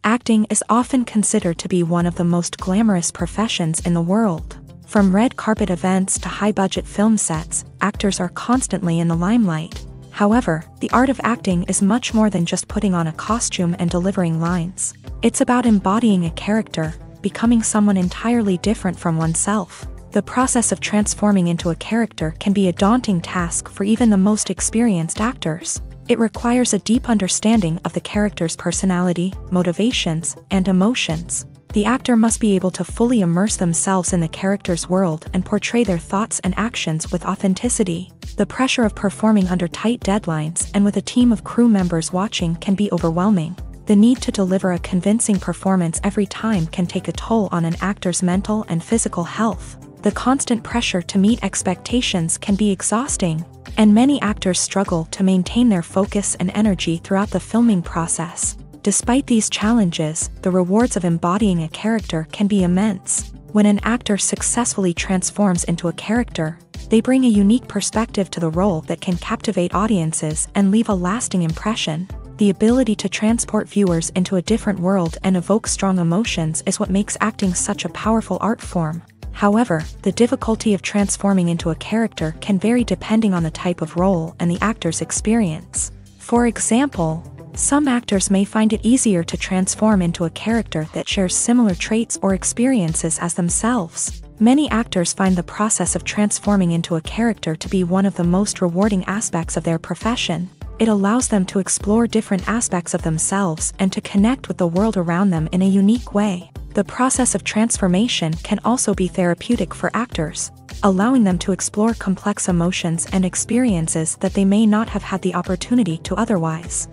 Acting is often considered to be one of the most glamorous professions in the world. From red carpet events to high-budget film sets, actors are constantly in the limelight. However, the art of acting is much more than just putting on a costume and delivering lines. It's about embodying a character, becoming someone entirely different from oneself. The process of transforming into a character can be a daunting task for even the most experienced actors. It requires a deep understanding of the character's personality, motivations, and emotions. The actor must be able to fully immerse themselves in the character's world and portray their thoughts and actions with authenticity. The pressure of performing under tight deadlines and with a team of crew members watching can be overwhelming. The need to deliver a convincing performance every time can take a toll on an actor's mental and physical health. The constant pressure to meet expectations can be exhausting, and many actors struggle to maintain their focus and energy throughout the filming process. Despite these challenges, the rewards of embodying a character can be immense. When an actor successfully transforms into a character, they bring a unique perspective to the role that can captivate audiences and leave a lasting impression. The ability to transport viewers into a different world and evoke strong emotions is what makes acting such a powerful art form. However, the difficulty of transforming into a character can vary depending on the type of role and the actor's experience. For example, some actors may find it easier to transform into a character that shares similar traits or experiences as themselves. Many actors find the process of transforming into a character to be one of the most rewarding aspects of their profession. It allows them to explore different aspects of themselves and to connect with the world around them in a unique way. The process of transformation can also be therapeutic for actors, allowing them to explore complex emotions and experiences that they may not have had the opportunity to otherwise.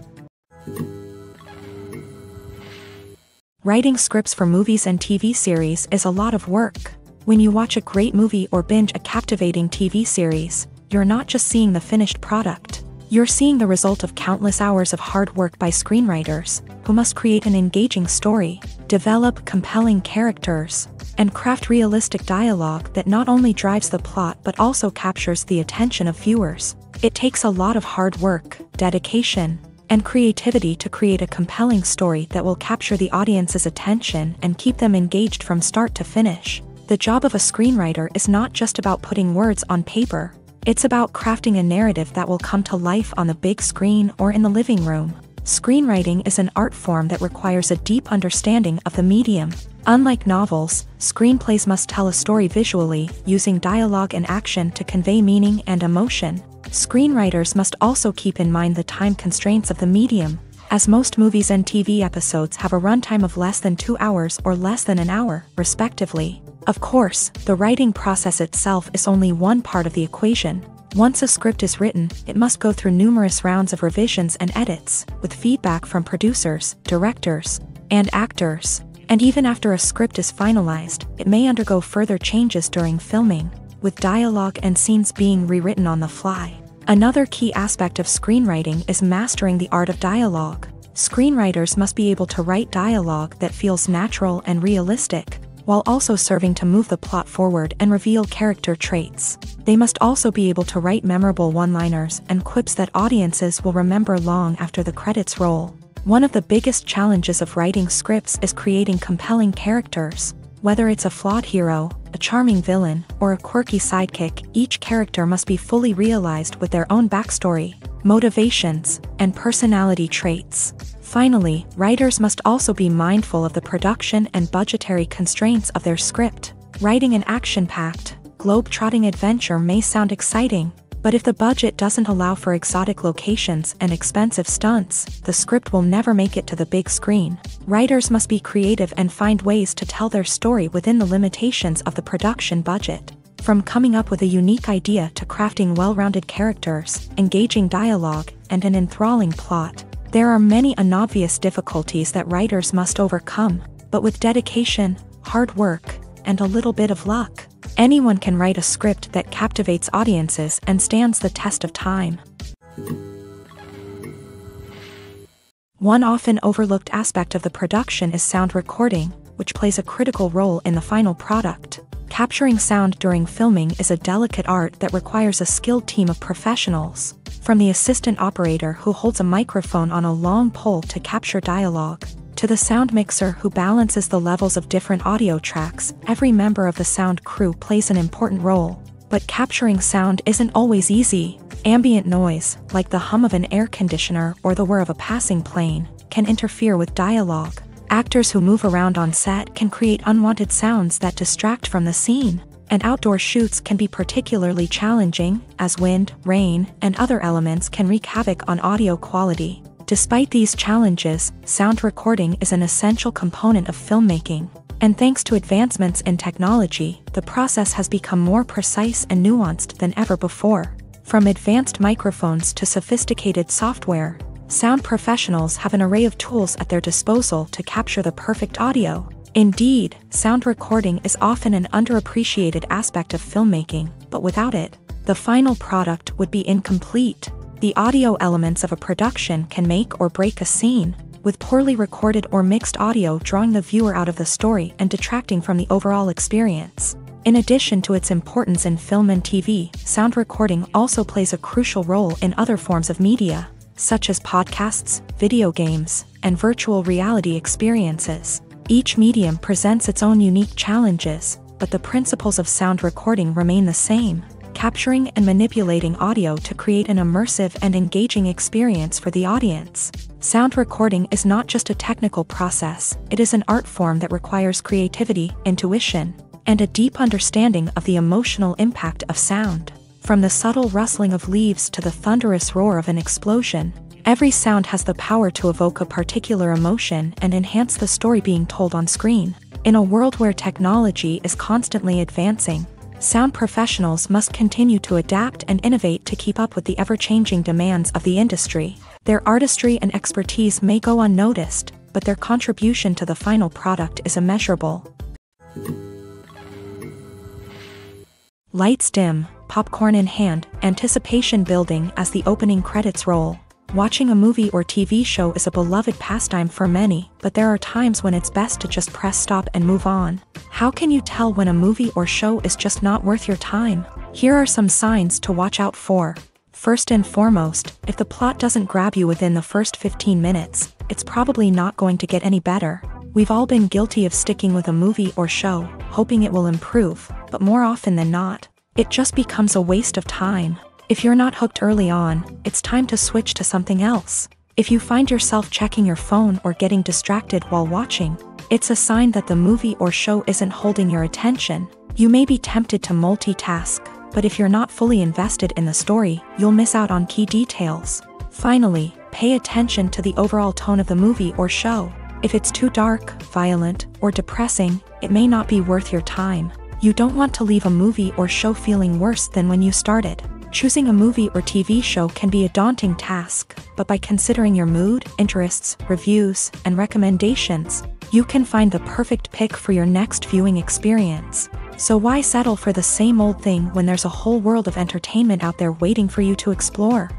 Writing scripts for movies and TV series is a lot of work. When you watch a great movie or binge a captivating TV series, you're not just seeing the finished product. You're seeing the result of countless hours of hard work by screenwriters, who must create an engaging story, develop compelling characters, and craft realistic dialogue that not only drives the plot but also captures the attention of viewers. It takes a lot of hard work, dedication, and creativity to create a compelling story that will capture the audience's attention and keep them engaged from start to finish. The job of a screenwriter is not just about putting words on paper. It's about crafting a narrative that will come to life on the big screen or in the living room. Screenwriting is an art form that requires a deep understanding of the medium. Unlike novels, screenplays must tell a story visually, using dialogue and action to convey meaning and emotion. Screenwriters must also keep in mind the time constraints of the medium, as most movies and TV episodes have a runtime of less than 2 hours or less than an hour, respectively. Of course, the writing process itself is only one part of the equation. Once a script is written, it must go through numerous rounds of revisions and edits, with feedback from producers, directors, and actors. And even after a script is finalized, it may undergo further changes during filming, with dialogue and scenes being rewritten on the fly. Another key aspect of screenwriting is mastering the art of dialogue. Screenwriters must be able to write dialogue that feels natural and realistic, while also serving to move the plot forward and reveal character traits. They must also be able to write memorable one-liners and quips that audiences will remember long after the credits roll. One of the biggest challenges of writing scripts is creating compelling characters. Whether it's a flawed hero, a charming villain, or a quirky sidekick, each character must be fully realized with their own backstory, motivations, and personality traits. Finally, writers must also be mindful of the production and budgetary constraints of their script. Writing an action-packed, globe-trotting adventure may sound exciting, but if the budget doesn't allow for exotic locations and expensive stunts, the script will never make it to the big screen. Writers must be creative and find ways to tell their story within the limitations of the production budget. From coming up with a unique idea to crafting well-rounded characters, engaging dialogue, and an enthralling plot, there are many unobvious difficulties that writers must overcome, but with dedication, hard work, and a little bit of luck, anyone can write a script that captivates audiences and stands the test of time. One often overlooked aspect of the production is sound recording, which plays a critical role in the final product. Capturing sound during filming is a delicate art that requires a skilled team of professionals. From the assistant operator who holds a microphone on a long pole to capture dialogue, to the sound mixer who balances the levels of different audio tracks, every member of the sound crew plays an important role. But capturing sound isn't always easy. Ambient noise, like the hum of an air conditioner or the whir of a passing plane, can interfere with dialogue. Actors who move around on set can create unwanted sounds that distract from the scene. And outdoor shoots can be particularly challenging, as wind, rain, and other elements can wreak havoc on audio quality. Despite these challenges, sound recording is an essential component of filmmaking. And thanks to advancements in technology, the process has become more precise and nuanced than ever before. From advanced microphones to sophisticated software, sound professionals have an array of tools at their disposal to capture the perfect audio. Indeed, sound recording is often an underappreciated aspect of filmmaking, but without it, the final product would be incomplete. The audio elements of a production can make or break a scene, with poorly recorded or mixed audio drawing the viewer out of the story and detracting from the overall experience. In addition to its importance in film and TV, sound recording also plays a crucial role in other forms of media, such as podcasts, video games, and virtual reality experiences. Each medium presents its own unique challenges, but the principles of sound recording remain the same, capturing and manipulating audio to create an immersive and engaging experience for the audience. Sound recording is not just a technical process, it is an art form that requires creativity, intuition, and a deep understanding of the emotional impact of sound. From the subtle rustling of leaves to the thunderous roar of an explosion, every sound has the power to evoke a particular emotion and enhance the story being told on screen. In a world where technology is constantly advancing, sound professionals must continue to adapt and innovate to keep up with the ever-changing demands of the industry. Their artistry and expertise may go unnoticed, but their contribution to the final product is immeasurable. Lights dim, popcorn in hand, anticipation building as the opening credits roll. Watching a movie or TV show is a beloved pastime for many, but there are times when it's best to just press stop and move on. How can you tell when a movie or show is just not worth your time? Here are some signs to watch out for. First and foremost, if the plot doesn't grab you within the first 15 minutes, it's probably not going to get any better. We've all been guilty of sticking with a movie or show, hoping it will improve, but more often than not, it just becomes a waste of time. If you're not hooked early on, it's time to switch to something else. If you find yourself checking your phone or getting distracted while watching, it's a sign that the movie or show isn't holding your attention. You may be tempted to multitask, but if you're not fully invested in the story, you'll miss out on key details. Finally, pay attention to the overall tone of the movie or show. If it's too dark, violent, or depressing, it may not be worth your time. You don't want to leave a movie or show feeling worse than when you started. Choosing a movie or TV show can be a daunting task, but by considering your mood, interests, reviews, and recommendations, you can find the perfect pick for your next viewing experience. So why settle for the same old thing when there's a whole world of entertainment out there waiting for you to explore?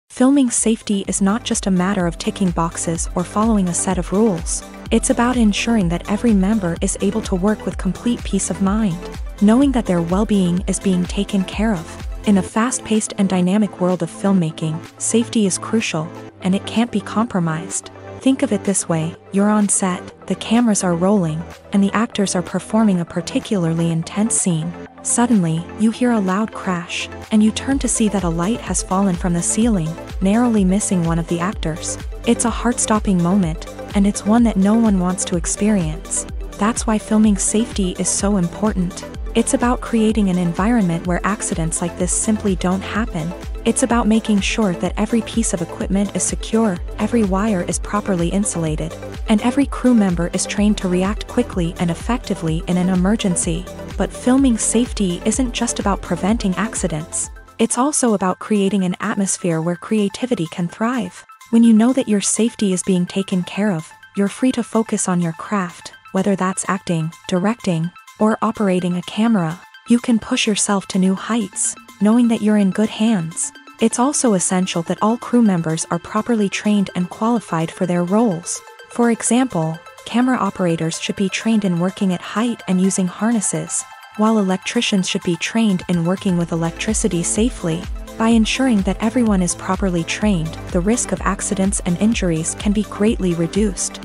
Filming safety is not just a matter of ticking boxes or following a set of rules. It's about ensuring that every member is able to work with complete peace of mind, knowing that their well-being is being taken care of. In a fast-paced and dynamic world of filmmaking, safety is crucial, and it can't be compromised. Think of it this way: you're on set, the cameras are rolling, and the actors are performing a particularly intense scene. Suddenly, you hear a loud crash, and you turn to see that a light has fallen from the ceiling, narrowly missing one of the actors. It's a heart-stopping moment, and it's one that no one wants to experience. That's why filming safety is so important. It's about creating an environment where accidents like this simply don't happen. It's about making sure that every piece of equipment is secure, every wire is properly insulated, and every crew member is trained to react quickly and effectively in an emergency. But filming safety isn't just about preventing accidents. It's also about creating an atmosphere where creativity can thrive. When you know that your safety is being taken care of, you're free to focus on your craft, whether that's acting, directing, or operating a camera. You can push yourself to new heights, knowing that you're in good hands. It's also essential that all crew members are properly trained and qualified for their roles. For example, camera operators should be trained in working at height and using harnesses, while electricians should be trained in working with electricity safely. By ensuring that everyone is properly trained, the risk of accidents and injuries can be greatly reduced.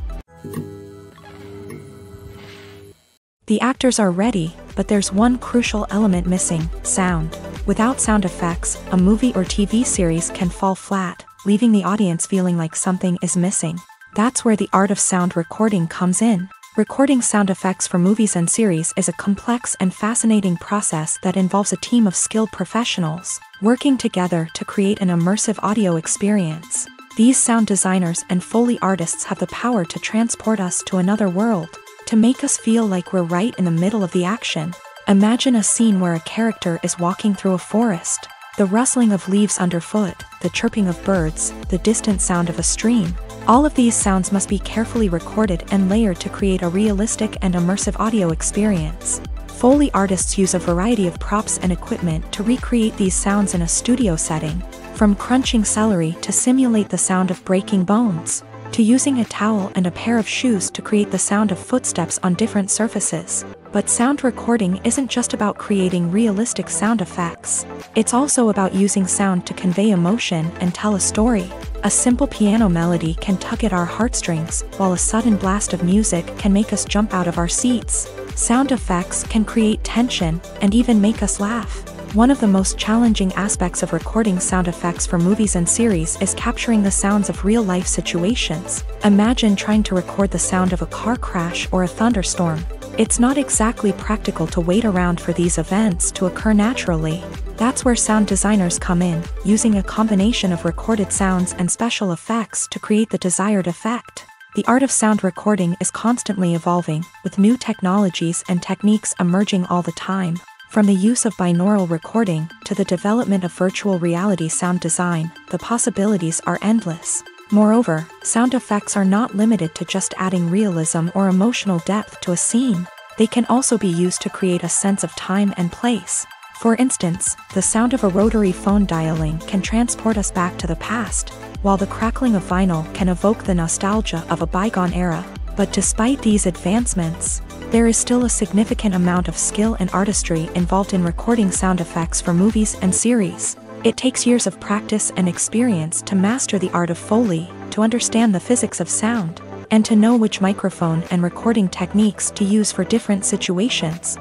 The actors are ready, but there's one crucial element missing: sound. Without sound effects, a movie or TV series can fall flat, leaving the audience feeling like something is missing. That's where the art of sound recording comes in. Recording sound effects for movies and series is a complex and fascinating process that involves a team of skilled professionals working together to create an immersive audio experience. These sound designers and Foley artists have the power to transport us to another world, to make us feel like we're right in the middle of the action. Imagine a scene where a character is walking through a forest. The rustling of leaves underfoot, the chirping of birds, the distant sound of a stream. All of these sounds must be carefully recorded and layered to create a realistic and immersive audio experience. Foley artists use a variety of props and equipment to recreate these sounds in a studio setting, from crunching celery to simulate the sound of breaking bones, to using a towel and a pair of shoes to create the sound of footsteps on different surfaces. But sound recording isn't just about creating realistic sound effects. It's also about using sound to convey emotion and tell a story. A simple piano melody can tug at our heartstrings, while a sudden blast of music can make us jump out of our seats. Sound effects can create tension and even make us laugh. One of the most challenging aspects of recording sound effects for movies and series is capturing the sounds of real-life situations. Imagine trying to record the sound of a car crash or a thunderstorm. It's not exactly practical to wait around for these events to occur naturally. That's where sound designers come in, using a combination of recorded sounds and special effects to create the desired effect. The art of sound recording is constantly evolving, with new technologies and techniques emerging all the time. From the use of binaural recording to the development of virtual reality sound design, the possibilities are endless. Moreover, sound effects are not limited to just adding realism or emotional depth to a scene. they can also be used to create a sense of time and place. For instance, the sound of a rotary phone dialing can transport us back to the past, while the crackling of vinyl can evoke the nostalgia of a bygone era. But despite these advancements, there is still a significant amount of skill and artistry involved in recording sound effects for movies and series. It takes years of practice and experience to master the art of Foley, to understand the physics of sound, and to know which microphone and recording techniques to use for different situations.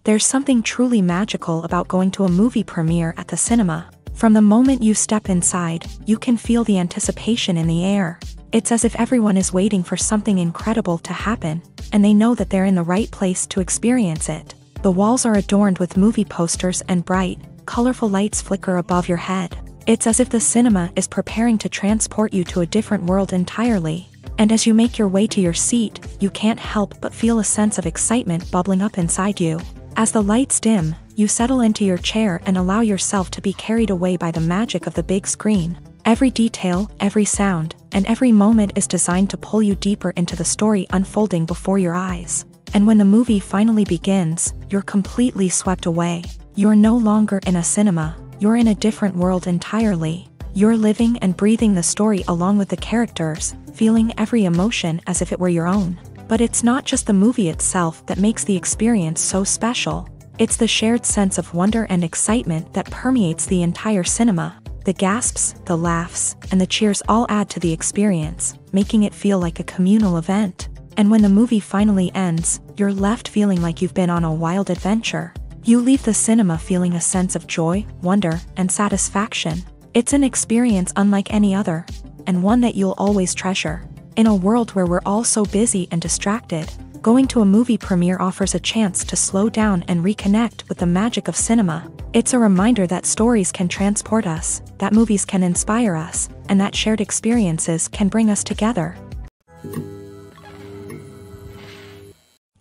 There's something truly magical about going to a movie premiere at the cinema. From the moment you step inside, you can feel the anticipation in the air. It's as if everyone is waiting for something incredible to happen, and they know that they're in the right place to experience it. The walls are adorned with movie posters and bright, colorful lights flicker above your head. It's as if the cinema is preparing to transport you to a different world entirely. And as you make your way to your seat, you can't help but feel a sense of excitement bubbling up inside you. As the lights dim, you settle into your chair and allow yourself to be carried away by the magic of the big screen. Every detail, every sound, and every moment is designed to pull you deeper into the story unfolding before your eyes. And when the movie finally begins, you're completely swept away. You're no longer in a cinema, you're in a different world entirely. You're living and breathing the story along with the characters, feeling every emotion as if it were your own. But it's not just the movie itself that makes the experience so special. It's the shared sense of wonder and excitement that permeates the entire cinema. The gasps, the laughs, and the cheers all add to the experience, making it feel like a communal event. And when the movie finally ends, you're left feeling like you've been on a wild adventure. You leave the cinema feeling a sense of joy, wonder, and satisfaction. It's an experience unlike any other, and one that you'll always treasure. In a world where we're all so busy and distracted, going to a movie premiere offers a chance to slow down and reconnect with the magic of cinema. It's a reminder that stories can transport us, that movies can inspire us, and that shared experiences can bring us together.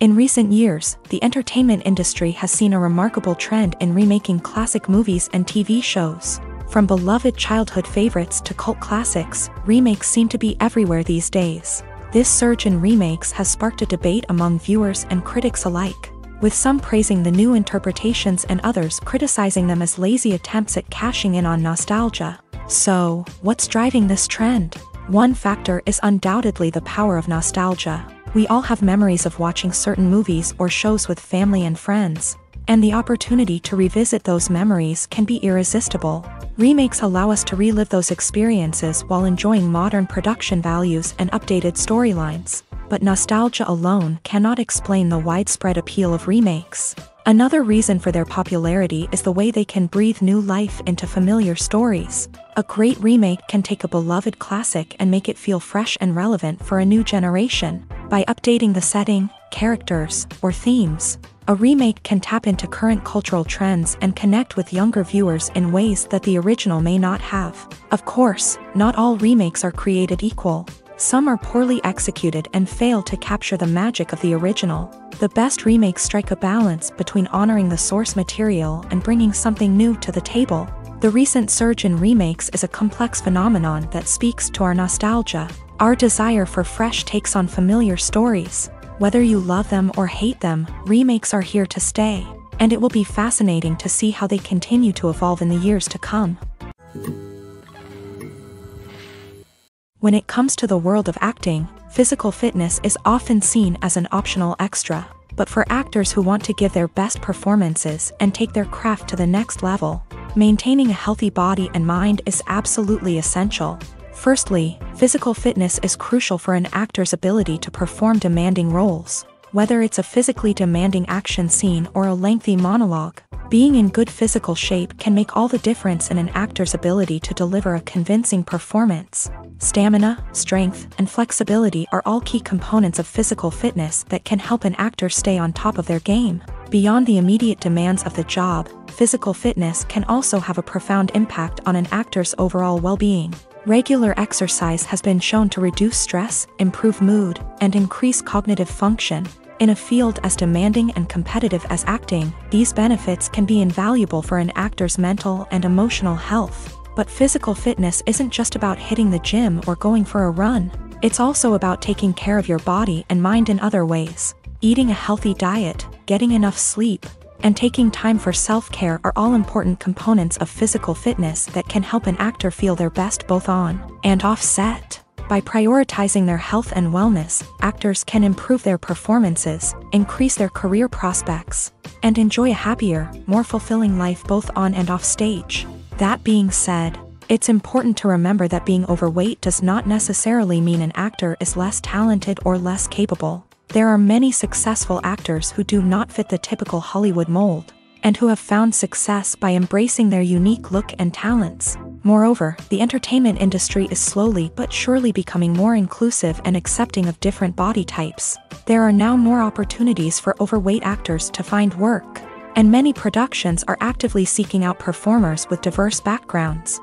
In recent years, the entertainment industry has seen a remarkable trend in remaking classic movies and TV shows. From beloved childhood favorites to cult classics, remakes seem to be everywhere these days. This surge in remakes has sparked a debate among viewers and critics alike, with some praising the new interpretations and others criticizing them as lazy attempts at cashing in on nostalgia. So, what's driving this trend? One factor is undoubtedly the power of nostalgia. We all have memories of watching certain movies or shows with family and friends, and the opportunity to revisit those memories can be irresistible. Remakes allow us to relive those experiences while enjoying modern production values and updated storylines. But nostalgia alone cannot explain the widespread appeal of remakes. Another reason for their popularity is the way they can breathe new life into familiar stories. A great remake can take a beloved classic and make it feel fresh and relevant for a new generation. By updating the setting, characters, or themes, a remake can tap into current cultural trends and connect with younger viewers in ways that the original may not have. Of course, not all remakes are created equal. Some are poorly executed and fail to capture the magic of the original. The best remakes strike a balance between honoring the source material and bringing something new to the table. The recent surge in remakes is a complex phenomenon that speaks to our nostalgia, our desire for fresh takes on familiar stories. Whether you love them or hate them, remakes are here to stay, and it will be fascinating to see how they continue to evolve in the years to come. When it comes to the world of acting, physical fitness is often seen as an optional extra. But for actors who want to give their best performances and take their craft to the next level, maintaining a healthy body and mind is absolutely essential. Firstly, physical fitness is crucial for an actor's ability to perform demanding roles. Whether it's a physically demanding action scene or a lengthy monologue, being in good physical shape can make all the difference in an actor's ability to deliver a convincing performance. Stamina, strength, and flexibility are all key components of physical fitness that can help an actor stay on top of their game. Beyond the immediate demands of the job, physical fitness can also have a profound impact on an actor's overall well-being. Regular exercise has been shown to reduce stress, improve mood, and increase cognitive function. In a field as demanding and competitive as acting, these benefits can be invaluable for an actor's mental and emotional health. But physical fitness isn't just about hitting the gym or going for a run. It's also about taking care of your body and mind in other ways. Eating a healthy diet, getting enough sleep, and taking time for self-care are all important components of physical fitness that can help an actor feel their best both on and off set. By prioritizing their health and wellness, actors can improve their performances, increase their career prospects, and enjoy a happier, more fulfilling life both on and off stage. That being said, it's important to remember that being overweight does not necessarily mean an actor is less talented or less capable. There are many successful actors who do not fit the typical Hollywood mold, and who have found success by embracing their unique look and talents. Moreover, the entertainment industry is slowly but surely becoming more inclusive and accepting of different body types. There are now more opportunities for overweight actors to find work, and many productions are actively seeking out performers with diverse backgrounds.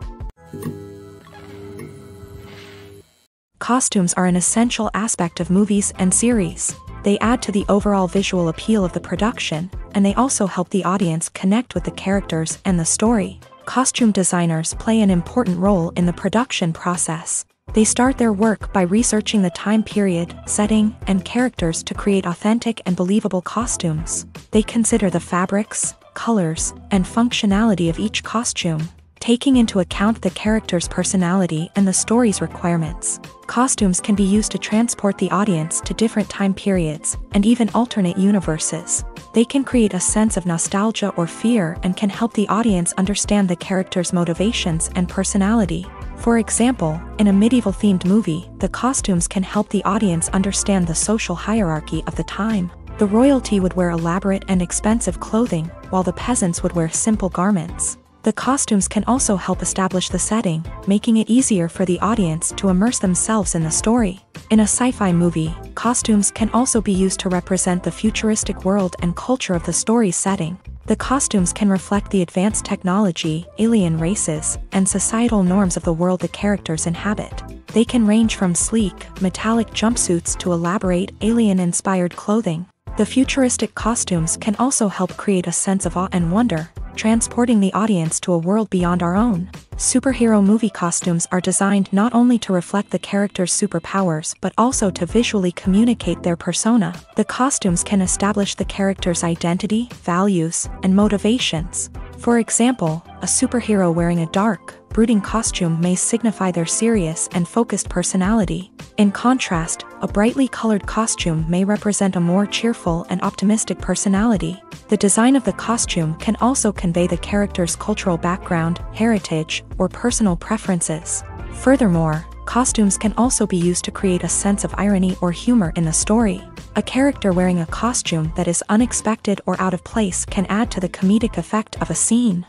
Costumes are an essential aspect of movies and series. They add to the overall visual appeal of the production, and they also help the audience connect with the characters and the story. Costume designers play an important role in the production process. They start their work by researching the time period, setting, and characters to create authentic and believable costumes. They consider the fabrics, colors, and functionality of each costume, taking into account the character's personality and the story's requirements. Costumes can be used to transport the audience to different time periods, and even alternate universes. They can create a sense of nostalgia or fear and can help the audience understand the character's motivations and personality. For example, in a medieval-themed movie, the costumes can help the audience understand the social hierarchy of the time. The royalty would wear elaborate and expensive clothing, while the peasants would wear simple garments. The costumes can also help establish the setting, making it easier for the audience to immerse themselves in the story. In a sci-fi movie, costumes can also be used to represent the futuristic world and culture of the story's setting. The costumes can reflect the advanced technology, alien races, and societal norms of the world the characters inhabit. They can range from sleek, metallic jumpsuits to elaborate, alien-inspired clothing. The futuristic costumes can also help create a sense of awe and wonder, transporting the audience to a world beyond our own. Superhero movie costumes are designed not only to reflect the character's superpowers but also to visually communicate their persona. The costumes can establish the character's identity, values, and motivations. For example, a superhero wearing a dark, brooding costume may signify their serious and focused personality. In contrast, a brightly colored costume may represent a more cheerful and optimistic personality. The design of the costume can also convey the character's cultural background, heritage, or personal preferences. Furthermore, costumes can also be used to create a sense of irony or humor in the story. A character wearing a costume that is unexpected or out of place can add to the comedic effect of a scene.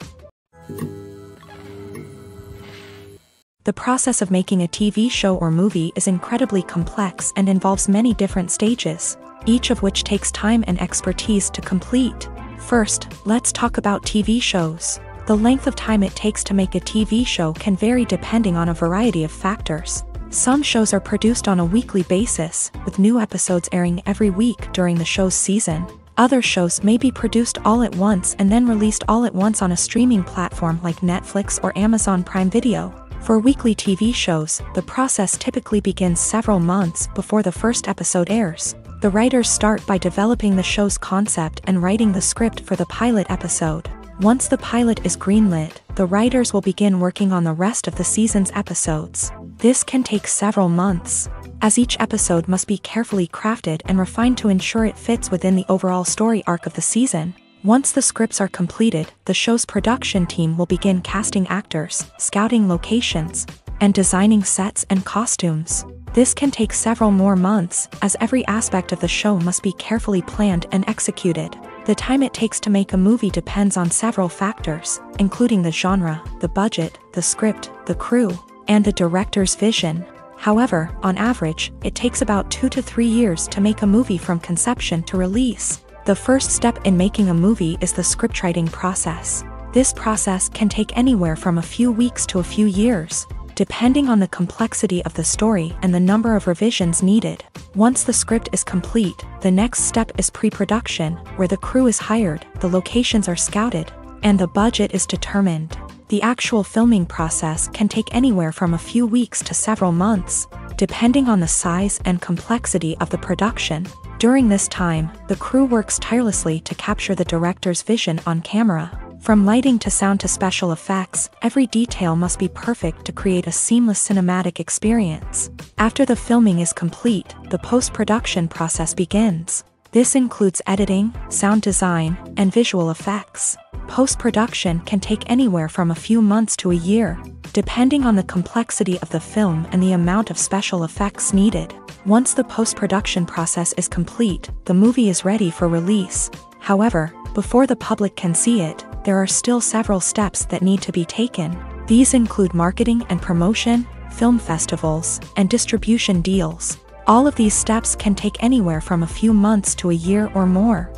The process of making a TV show or movie is incredibly complex and involves many different stages, each of which takes time and expertise to complete. First, let's talk about TV shows. The length of time it takes to make a TV show can vary depending on a variety of factors. Some shows are produced on a weekly basis, with new episodes airing every week during the show's season. Other shows may be produced all at once and then released all at once on a streaming platform like Netflix or Amazon Prime Video. For weekly TV shows, the process typically begins several months before the first episode airs. The writers start by developing the show's concept and writing the script for the pilot episode. Once the pilot is greenlit, the writers will begin working on the rest of the season's episodes. This can take several months, as each episode must be carefully crafted and refined to ensure it fits within the overall story arc of the season. Once the scripts are completed, the show's production team will begin casting actors, scouting locations, and designing sets and costumes. This can take several more months, as every aspect of the show must be carefully planned and executed. The time it takes to make a movie depends on several factors, including the genre, the budget, the script, the crew, and the director's vision. However, on average, it takes about 2 to 3 years to make a movie from conception to release. The first step in making a movie is the scriptwriting process. This process can take anywhere from a few weeks to a few years, depending on the complexity of the story and the number of revisions needed. Once the script is complete, the next step is pre-production, where the crew is hired, the locations are scouted, and the budget is determined. The actual filming process can take anywhere from a few weeks to several months, depending on the size and complexity of the production. During this time, the crew works tirelessly to capture the director's vision on camera. From lighting to sound to special effects, every detail must be perfect to create a seamless cinematic experience. After the filming is complete, the post-production process begins. This includes editing, sound design, and visual effects. Post-production can take anywhere from a few months to a year, depending on the complexity of the film and the amount of special effects needed. Once the post-production process is complete, the movie is ready for release. However, before the public can see it, there are still several steps that need to be taken. These include marketing and promotion, film festivals, and distribution deals. All of these steps can take anywhere from a few months to a year or more.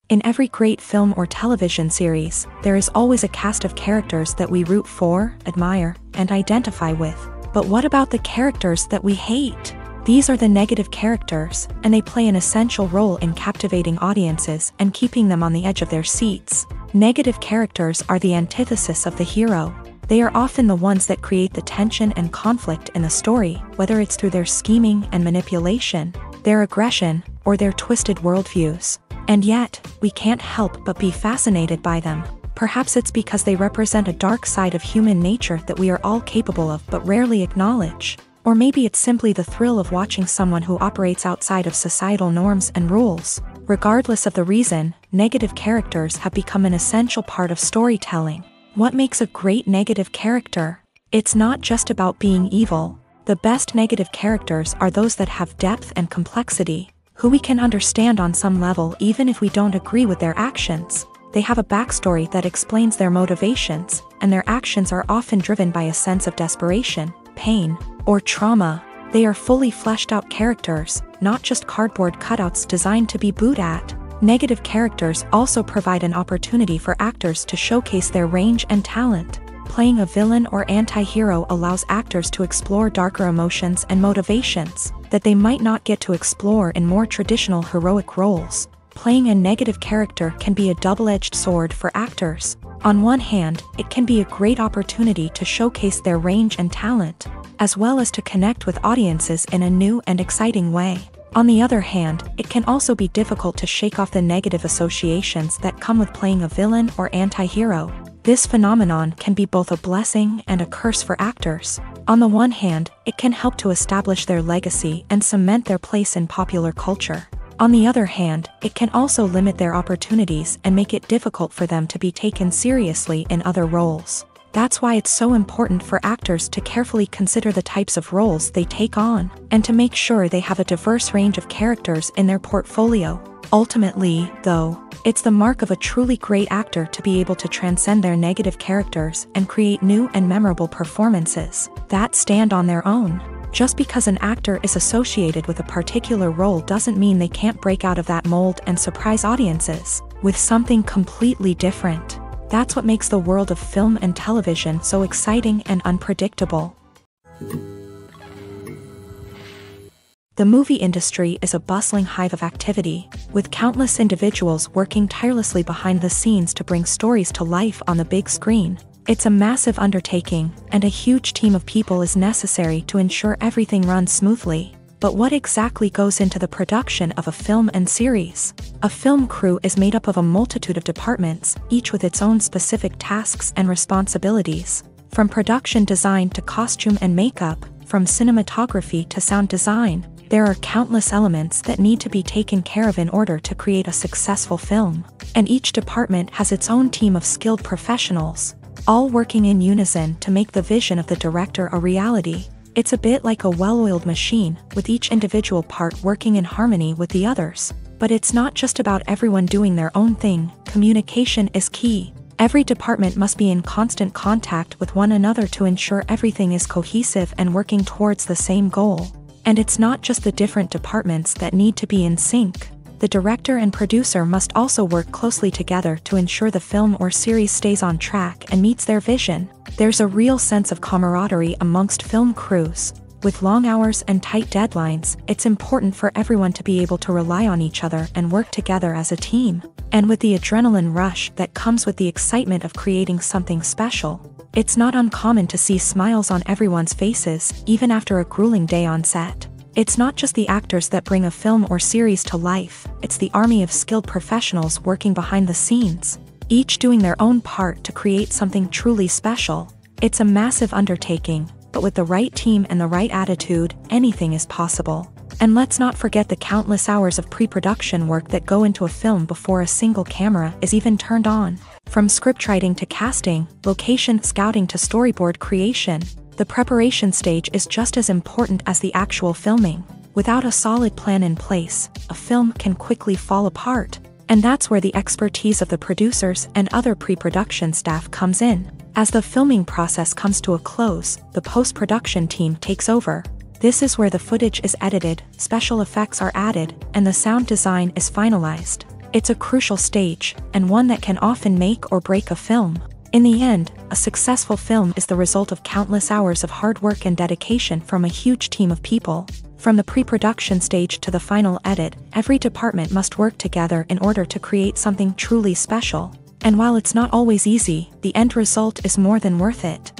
In every great film or television series, there is always a cast of characters that we root for, admire, and identify with. But what about the characters that we hate? These are the negative characters, and they play an essential role in captivating audiences and keeping them on the edge of their seats. Negative characters are the antithesis of the hero. They are often the ones that create the tension and conflict in the story, whether it's through their scheming and manipulation, their aggression, or their twisted worldviews. And yet, we can't help but be fascinated by them. Perhaps it's because they represent a dark side of human nature that we are all capable of but rarely acknowledge. Or maybe it's simply the thrill of watching someone who operates outside of societal norms and rules. Regardless of the reason, negative characters have become an essential part of storytelling. What makes a great negative character? It's not just about being evil. The best negative characters are those that have depth and complexity, who we can understand on some level even if we don't agree with their actions. They have a backstory that explains their motivations, and their actions are often driven by a sense of desperation, pain, or trauma. They are fully fleshed out characters, not just cardboard cutouts designed to be booed at. Negative characters also provide an opportunity for actors to showcase their range and talent. Playing a villain or anti-hero allows actors to explore darker emotions and motivations that they might not get to explore in more traditional heroic roles. Playing a negative character can be a double-edged sword for actors. On one hand, it can be a great opportunity to showcase their range and talent, as well as to connect with audiences in a new and exciting way. On the other hand, it can also be difficult to shake off the negative associations that come with playing a villain or anti-hero. This phenomenon can be both a blessing and a curse for actors. On the one hand, it can help to establish their legacy and cement their place in popular culture. On the other hand, it can also limit their opportunities and make it difficult for them to be taken seriously in other roles. That's why it's so important for actors to carefully consider the types of roles they take on, and to make sure they have a diverse range of characters in their portfolio. Ultimately, though, it's the mark of a truly great actor to be able to transcend their negative characters and create new and memorable performances that stand on their own. Just because an actor is associated with a particular role doesn't mean they can't break out of that mold and surprise audiences with something completely different. That's what makes the world of film and television so exciting and unpredictable. The movie industry is a bustling hive of activity, with countless individuals working tirelessly behind the scenes to bring stories to life on the big screen. It's a massive undertaking, and a huge team of people is necessary to ensure everything runs smoothly. But what exactly goes into the production of a film and series? A film crew is made up of a multitude of departments, each with its own specific tasks and responsibilities. From production design to costume and makeup, from cinematography to sound design, there are countless elements that need to be taken care of in order to create a successful film. And each department has its own team of skilled professionals, all working in unison to make the vision of the director a reality. It's a bit like a well-oiled machine, with each individual part working in harmony with the others. But it's not just about everyone doing their own thing. Communication is key. Every department must be in constant contact with one another to ensure everything is cohesive and working towards the same goal. And it's not just the different departments that need to be in sync. The director and producer must also work closely together to ensure the film or series stays on track and meets their vision. There's a real sense of camaraderie amongst film crews. With long hours and tight deadlines, it's important for everyone to be able to rely on each other and work together as a team. And with the adrenaline rush that comes with the excitement of creating something special, It's not uncommon to see smiles on everyone's faces, even after a grueling day on set. It's not just the actors that bring a film or series to life, it's the army of skilled professionals working behind the scenes, each doing their own part to create something truly special. It's a massive undertaking, but with the right team and the right attitude, anything is possible. And let's not forget the countless hours of pre-production work that go into a film before a single camera is even turned on. From scriptwriting to casting, location scouting to storyboard creation, the preparation stage is just as important as the actual filming. Without a solid plan in place, a film can quickly fall apart. And that's where the expertise of the producers and other pre-production staff comes in. As the filming process comes to a close, the post-production team takes over. This is where the footage is edited, special effects are added, and the sound design is finalized. It's a crucial stage, and one that can often make or break a film. In the end, a successful film is the result of countless hours of hard work and dedication from a huge team of people. From the pre-production stage to the final edit, every department must work together in order to create something truly special. And while it's not always easy, the end result is more than worth it.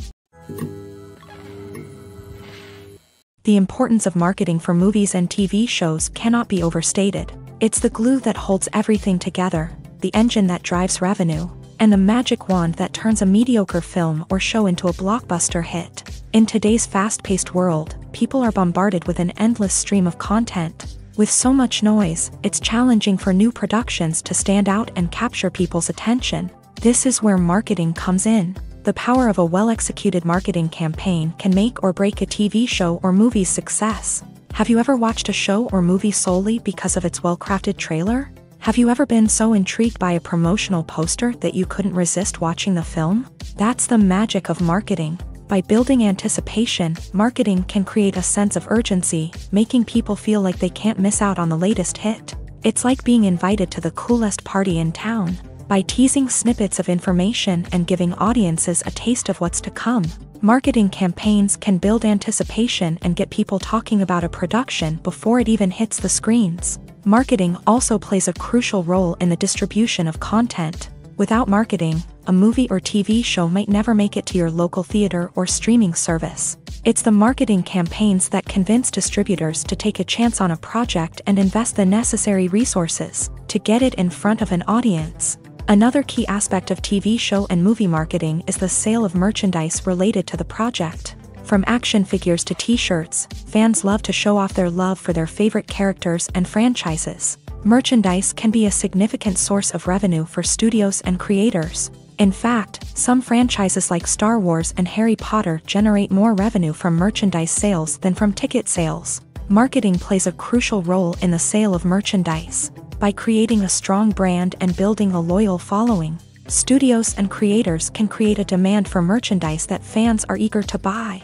The importance of marketing for movies and TV shows cannot be overstated. It's the glue that holds everything together, the engine that drives revenue, and the magic wand that turns a mediocre film or show into a blockbuster hit. In today's fast-paced world, people are bombarded with an endless stream of content. With so much noise, it's challenging for new productions to stand out and capture people's attention. This is where marketing comes in. The power of a well-executed marketing campaign can make or break a TV show or movie's success. Have you ever watched a show or movie solely because of its well-crafted trailer? Have you ever been so intrigued by a promotional poster that you couldn't resist watching the film? That's the magic of marketing. By building anticipation, marketing can create a sense of urgency, making people feel like they can't miss out on the latest hit. It's like being invited to the coolest party in town. By teasing snippets of information and giving audiences a taste of what's to come, marketing campaigns can build anticipation and get people talking about a production before it even hits the screens. Marketing also plays a crucial role in the distribution of content. Without marketing, a movie or TV show might never make it to your local theater or streaming service. It's the marketing campaigns that convince distributors to take a chance on a project and invest the necessary resources to get it in front of an audience. Another key aspect of TV show and movie marketing is the sale of merchandise related to the project. From action figures to t-shirts, fans love to show off their love for their favorite characters and franchises. Merchandise can be a significant source of revenue for studios and creators. In fact, some franchises like Star Wars and Harry Potter generate more revenue from merchandise sales than from ticket sales. Marketing plays a crucial role in the sale of merchandise. By creating a strong brand and building a loyal following, studios and creators can create a demand for merchandise that fans are eager to buy.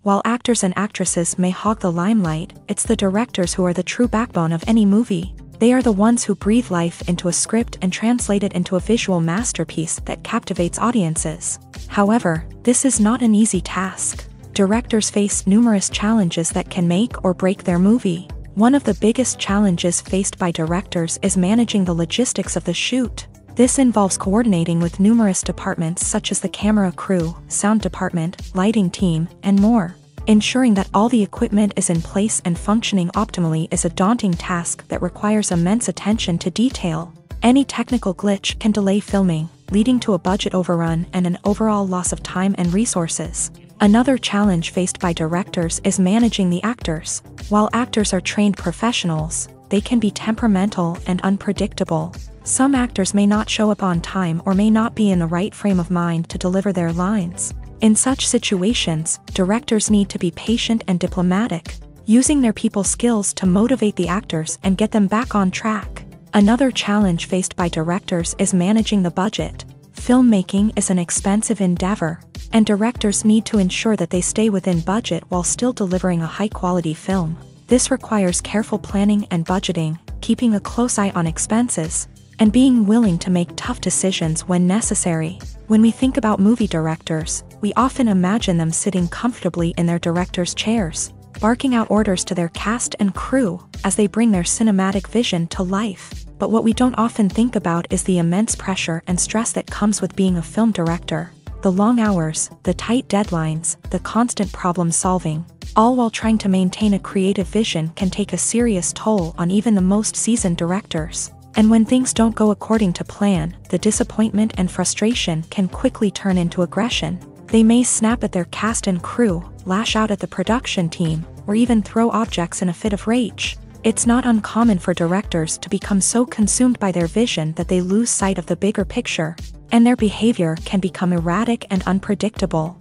While actors and actresses may hog the limelight, it's the directors who are the true backbone of any movie. They are the ones who breathe life into a script and translate it into a visual masterpiece that captivates audiences. However, this is not an easy task. Directors face numerous challenges that can make or break their movie. One of the biggest challenges faced by directors is managing the logistics of the shoot. This involves coordinating with numerous departments such as the camera crew, sound department, lighting team, and more. Ensuring that all the equipment is in place and functioning optimally is a daunting task that requires immense attention to detail. Any technical glitch can delay filming, leading to a budget overrun and an overall loss of time and resources. Another challenge faced by directors is managing the actors. While actors are trained professionals, they can be temperamental and unpredictable. Some actors may not show up on time or may not be in the right frame of mind to deliver their lines. In such situations, directors need to be patient and diplomatic, using their people skills to motivate the actors and get them back on track. Another challenge faced by directors is managing the budget. Filmmaking is an expensive endeavor, and directors need to ensure that they stay within budget while still delivering a high-quality film. This requires careful planning and budgeting, keeping a close eye on expenses, and being willing to make tough decisions when necessary. When we think about movie directors, we often imagine them sitting comfortably in their director's chairs. barking out orders to their cast and crew as they bring their cinematic vision to life. But what we don't often think about is the immense pressure and stress that comes with being a film director. The long hours, the tight deadlines, the constant problem solving, all while trying to maintain a creative vision can take a serious toll on even the most seasoned directors. And when things don't go according to plan, the disappointment and frustration can quickly turn into aggression. They may snap at their cast and crew, lash out at the production team, or even throw objects in a fit of rage. It's not uncommon for directors to become so consumed by their vision that they lose sight of the bigger picture, and their behavior can become erratic and unpredictable.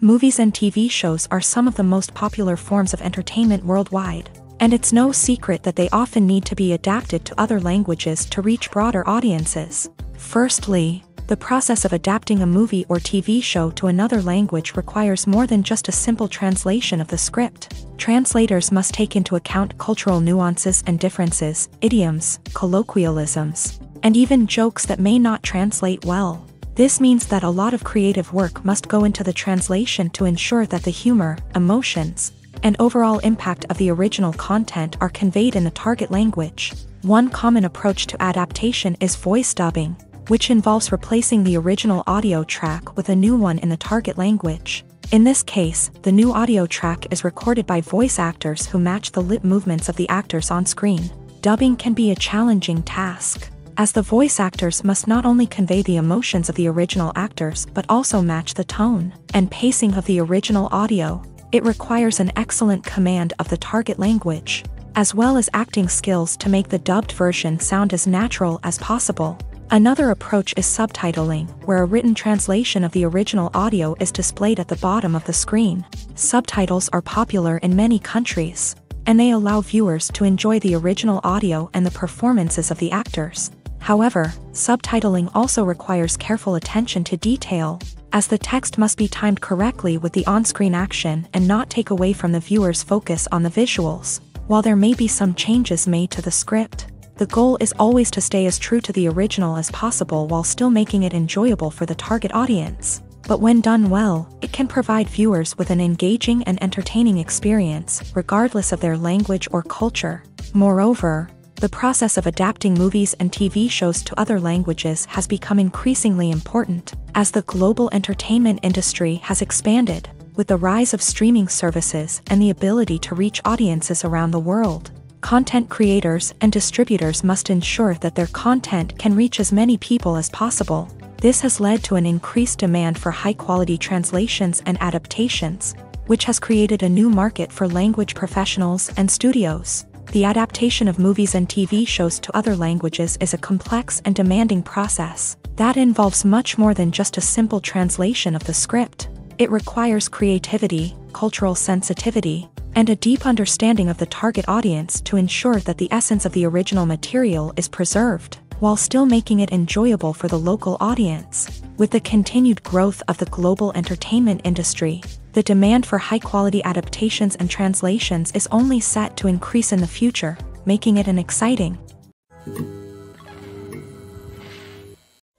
Movies and TV shows are some of the most popular forms of entertainment worldwide, and it's no secret that they often need to be adapted to other languages to reach broader audiences. Firstly, the process of adapting a movie or TV show to another language requires more than just a simple translation of the script. Translators must take into account cultural nuances and differences, idioms, colloquialisms, and even jokes that may not translate well. This means that a lot of creative work must go into the translation to ensure that the humor, emotions, and overall impact of the original content are conveyed in the target language. One common approach to adaptation is voice dubbing, which involves replacing the original audio track with a new one in the target language. In this case, the new audio track is recorded by voice actors who match the lip movements of the actors on screen. Dubbing can be a challenging task, as the voice actors must not only convey the emotions of the original actors but also match the tone and pacing of the original audio. It requires an excellent command of the target language, as well as acting skills to make the dubbed version sound as natural as possible. Another approach is subtitling, where a written translation of the original audio is displayed at the bottom of the screen. Subtitles are popular in many countries, and they allow viewers to enjoy the original audio and the performances of the actors. However, subtitling also requires careful attention to detail, as the text must be timed correctly with the on-screen action and not take away from the viewer's focus on the visuals. While there may be some changes made to the script, the goal is always to stay as true to the original as possible while still making it enjoyable for the target audience. But when done well, it can provide viewers with an engaging and entertaining experience, regardless of their language or culture. Moreover, the process of adapting movies and TV shows to other languages has become increasingly important, as the global entertainment industry has expanded, with the rise of streaming services and the ability to reach audiences around the world. Content creators and distributors must ensure that their content can reach as many people as possible. This has led to an increased demand for high-quality translations and adaptations, which has created a new market for language professionals and studios. The adaptation of movies and TV shows to other languages is a complex and demanding process that involves much more than just a simple translation of the script. It requires creativity, cultural sensitivity, and a deep understanding of the target audience to ensure that the essence of the original material is preserved, while still making it enjoyable for the local audience. With the continued growth of the global entertainment industry, the demand for high-quality adaptations and translations is only set to increase in the future, making it an exciting.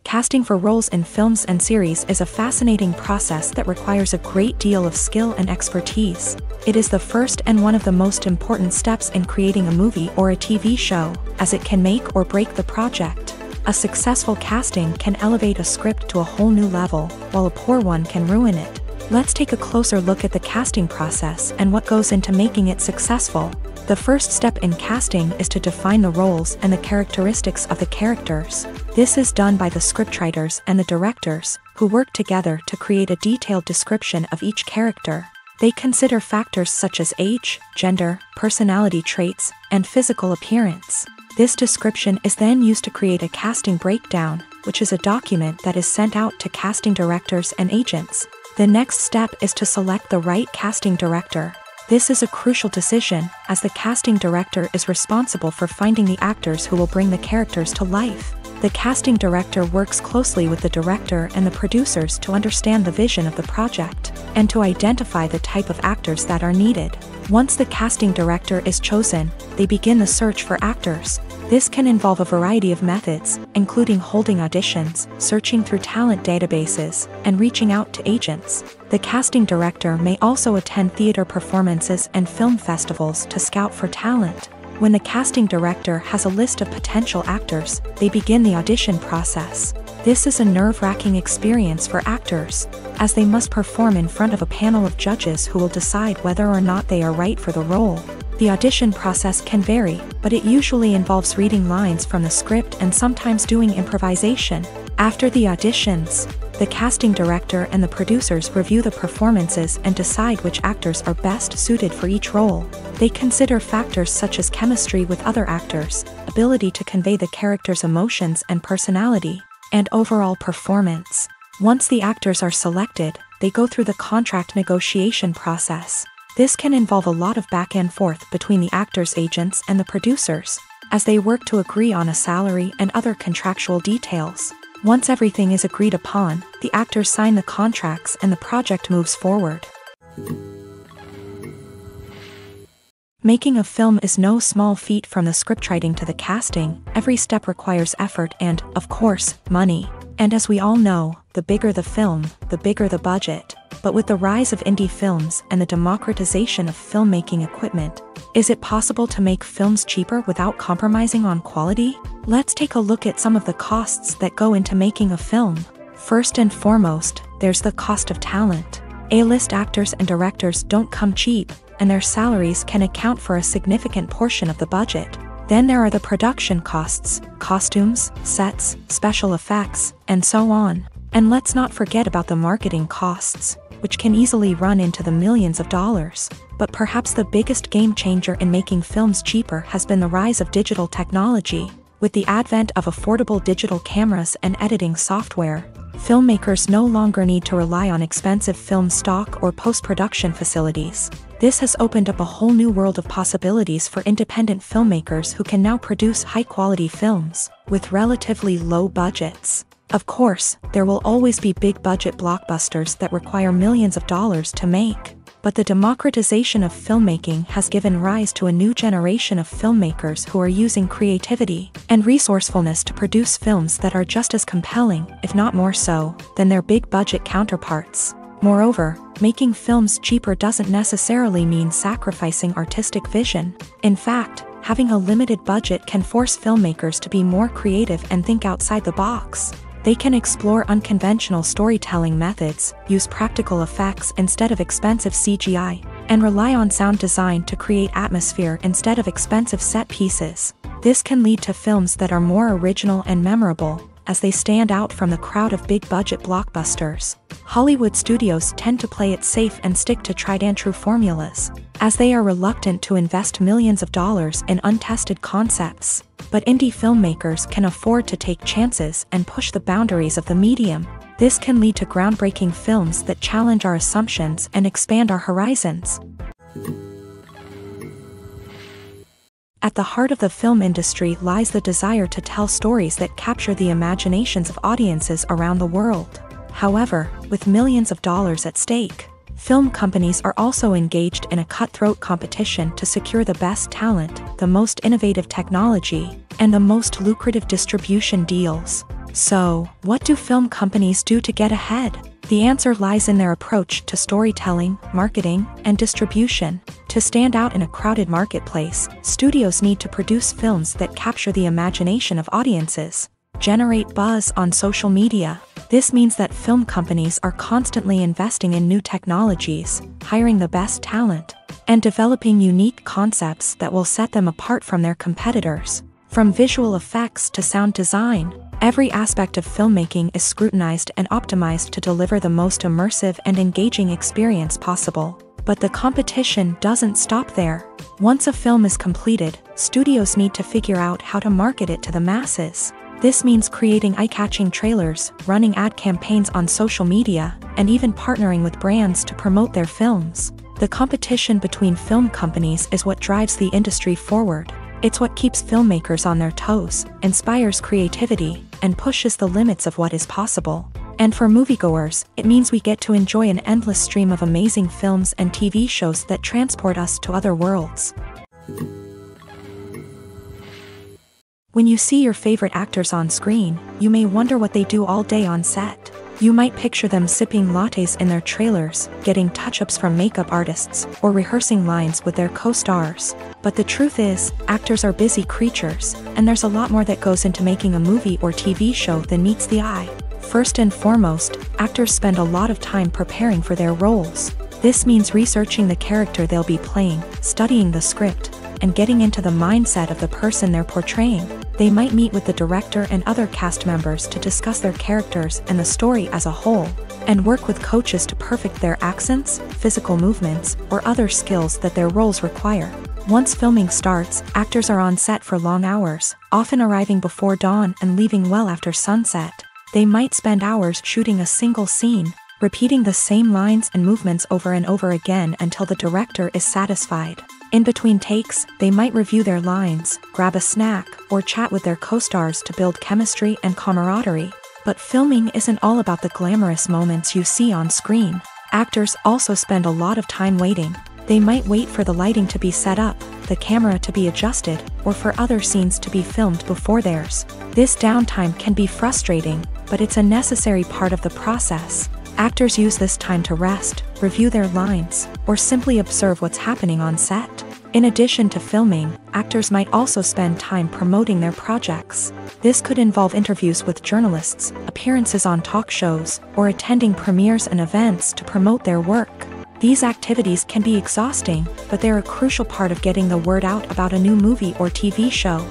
Casting for roles in films and series is a fascinating process that requires a great deal of skill and expertise. It is the first and one of the most important steps in creating a movie or a TV show, as it can make or break the project. A successful casting can elevate a script to a whole new level, while a poor one can ruin it. Let's take a closer look at the casting process and what goes into making it successful. The first step in casting is to define the roles and the characteristics of the characters. This is done by the scriptwriters and the directors, who work together to create a detailed description of each character. They consider factors such as age, gender, personality traits, and physical appearance. This description is then used to create a casting breakdown, which is a document that is sent out to casting directors and agents. The next step is to select the right casting director. This is a crucial decision, as the casting director is responsible for finding the actors who will bring the characters to life. The casting director works closely with the director and the producers to understand the vision of the project, and to identify the type of actors that are needed. Once the casting director is chosen, they begin the search for actors. This can involve a variety of methods, including holding auditions, searching through talent databases, and reaching out to agents. The casting director may also attend theater performances and film festivals to scout for talent. When the casting director has a list of potential actors, they begin the audition process. This is a nerve-wracking experience for actors, as they must perform in front of a panel of judges who will decide whether or not they are right for the role. The audition process can vary, but it usually involves reading lines from the script and sometimes doing improvisation. After the auditions, the casting director and the producers review the performances and decide which actors are best suited for each role. They consider factors such as chemistry with other actors, ability to convey the character's emotions and personality, and overall performance. Once the actors are selected, they go through the contract negotiation process. This can involve a lot of back and forth between the actors' agents and the producers, as they work to agree on a salary and other contractual details. Once everything is agreed upon, the actors sign the contracts and the project moves forward. Making a film is no small feat. From the scriptwriting to the casting, every step requires effort and, of course, money. And as we all know, the bigger the film, the bigger the budget. But with the rise of indie films and the democratization of filmmaking equipment, is it possible to make films cheaper without compromising on quality? Let's take a look at some of the costs that go into making a film. First and foremost, there's the cost of talent. A-list actors and directors don't come cheap, and their salaries can account for a significant portion of the budget. Then there are the production costs, costumes, sets, special effects, and so on. And let's not forget about the marketing costs, which can easily run into the millions of dollars. But perhaps the biggest game changer in making films cheaper has been the rise of digital technology. With the advent of affordable digital cameras and editing software, filmmakers no longer need to rely on expensive film stock or post-production facilities. This has opened up a whole new world of possibilities for independent filmmakers who can now produce high-quality films with relatively low budgets. Of course, there will always be big-budget blockbusters that require millions of dollars to make. But the democratization of filmmaking has given rise to a new generation of filmmakers who are using creativity and resourcefulness to produce films that are just as compelling, if not more so, than their big-budget counterparts. Moreover, making films cheaper doesn't necessarily mean sacrificing artistic vision. In fact, having a limited budget can force filmmakers to be more creative and think outside the box. They can explore unconventional storytelling methods, use practical effects instead of expensive CGI, and rely on sound design to create atmosphere instead of expensive set pieces. This can lead to films that are more original and memorable, as they stand out from the crowd of big-budget blockbusters. Hollywood studios tend to play it safe and stick to tried-and-true formulas, as they are reluctant to invest millions of dollars in untested concepts. But indie filmmakers can afford to take chances and push the boundaries of the medium. This can lead to groundbreaking films that challenge our assumptions and expand our horizons. At the heart of the film industry lies the desire to tell stories that capture the imaginations of audiences around the world. However, with millions of dollars at stake, film companies are also engaged in a cutthroat competition to secure the best talent, the most innovative technology, and the most lucrative distribution deals. So, what do film companies do to get ahead? The answer lies in their approach to storytelling, marketing, and distribution. To stand out in a crowded marketplace, studios need to produce films that capture the imagination of audiences, generate buzz on social media. This means that film companies are constantly investing in new technologies, hiring the best talent, and developing unique concepts that will set them apart from their competitors. From visual effects to sound design, every aspect of filmmaking is scrutinized and optimized to deliver the most immersive and engaging experience possible. But the competition doesn't stop there. Once a film is completed, studios need to figure out how to market it to the masses. This means creating eye-catching trailers, running ad campaigns on social media, and even partnering with brands to promote their films. The competition between film companies is what drives the industry forward. It's what keeps filmmakers on their toes, inspires creativity, and pushes the limits of what is possible. And for moviegoers, it means we get to enjoy an endless stream of amazing films and TV shows that transport us to other worlds. When you see your favorite actors on screen, you may wonder what they do all day on set. You might picture them sipping lattes in their trailers, getting touch-ups from makeup artists, or rehearsing lines with their co-stars. But the truth is, actors are busy creatures, and there's a lot more that goes into making a movie or TV show than meets the eye. First and foremost, actors spend a lot of time preparing for their roles. This means researching the character they'll be playing, studying the script, and getting into the mindset of the person they're portraying. They might meet with the director and other cast members to discuss their characters and the story as a whole, and work with coaches to perfect their accents, physical movements, or other skills that their roles require. Once filming starts, actors are on set for long hours, often arriving before dawn and leaving well after sunset. They might spend hours shooting a single scene, repeating the same lines and movements over and over again until the director is satisfied. In between takes, they might review their lines, grab a snack, or chat with their co-stars to build chemistry and camaraderie. But filming isn't all about the glamorous moments you see on screen. Actors also spend a lot of time waiting. They might wait for the lighting to be set up, the camera to be adjusted, or for other scenes to be filmed before theirs. This downtime can be frustrating, but it's a necessary part of the process. Actors use this time to rest, review their lines, or simply observe what's happening on set. In addition to filming, actors might also spend time promoting their projects. This could involve interviews with journalists, appearances on talk shows, or attending premieres and events to promote their work. These activities can be exhausting, but they're a crucial part of getting the word out about a new movie or TV show.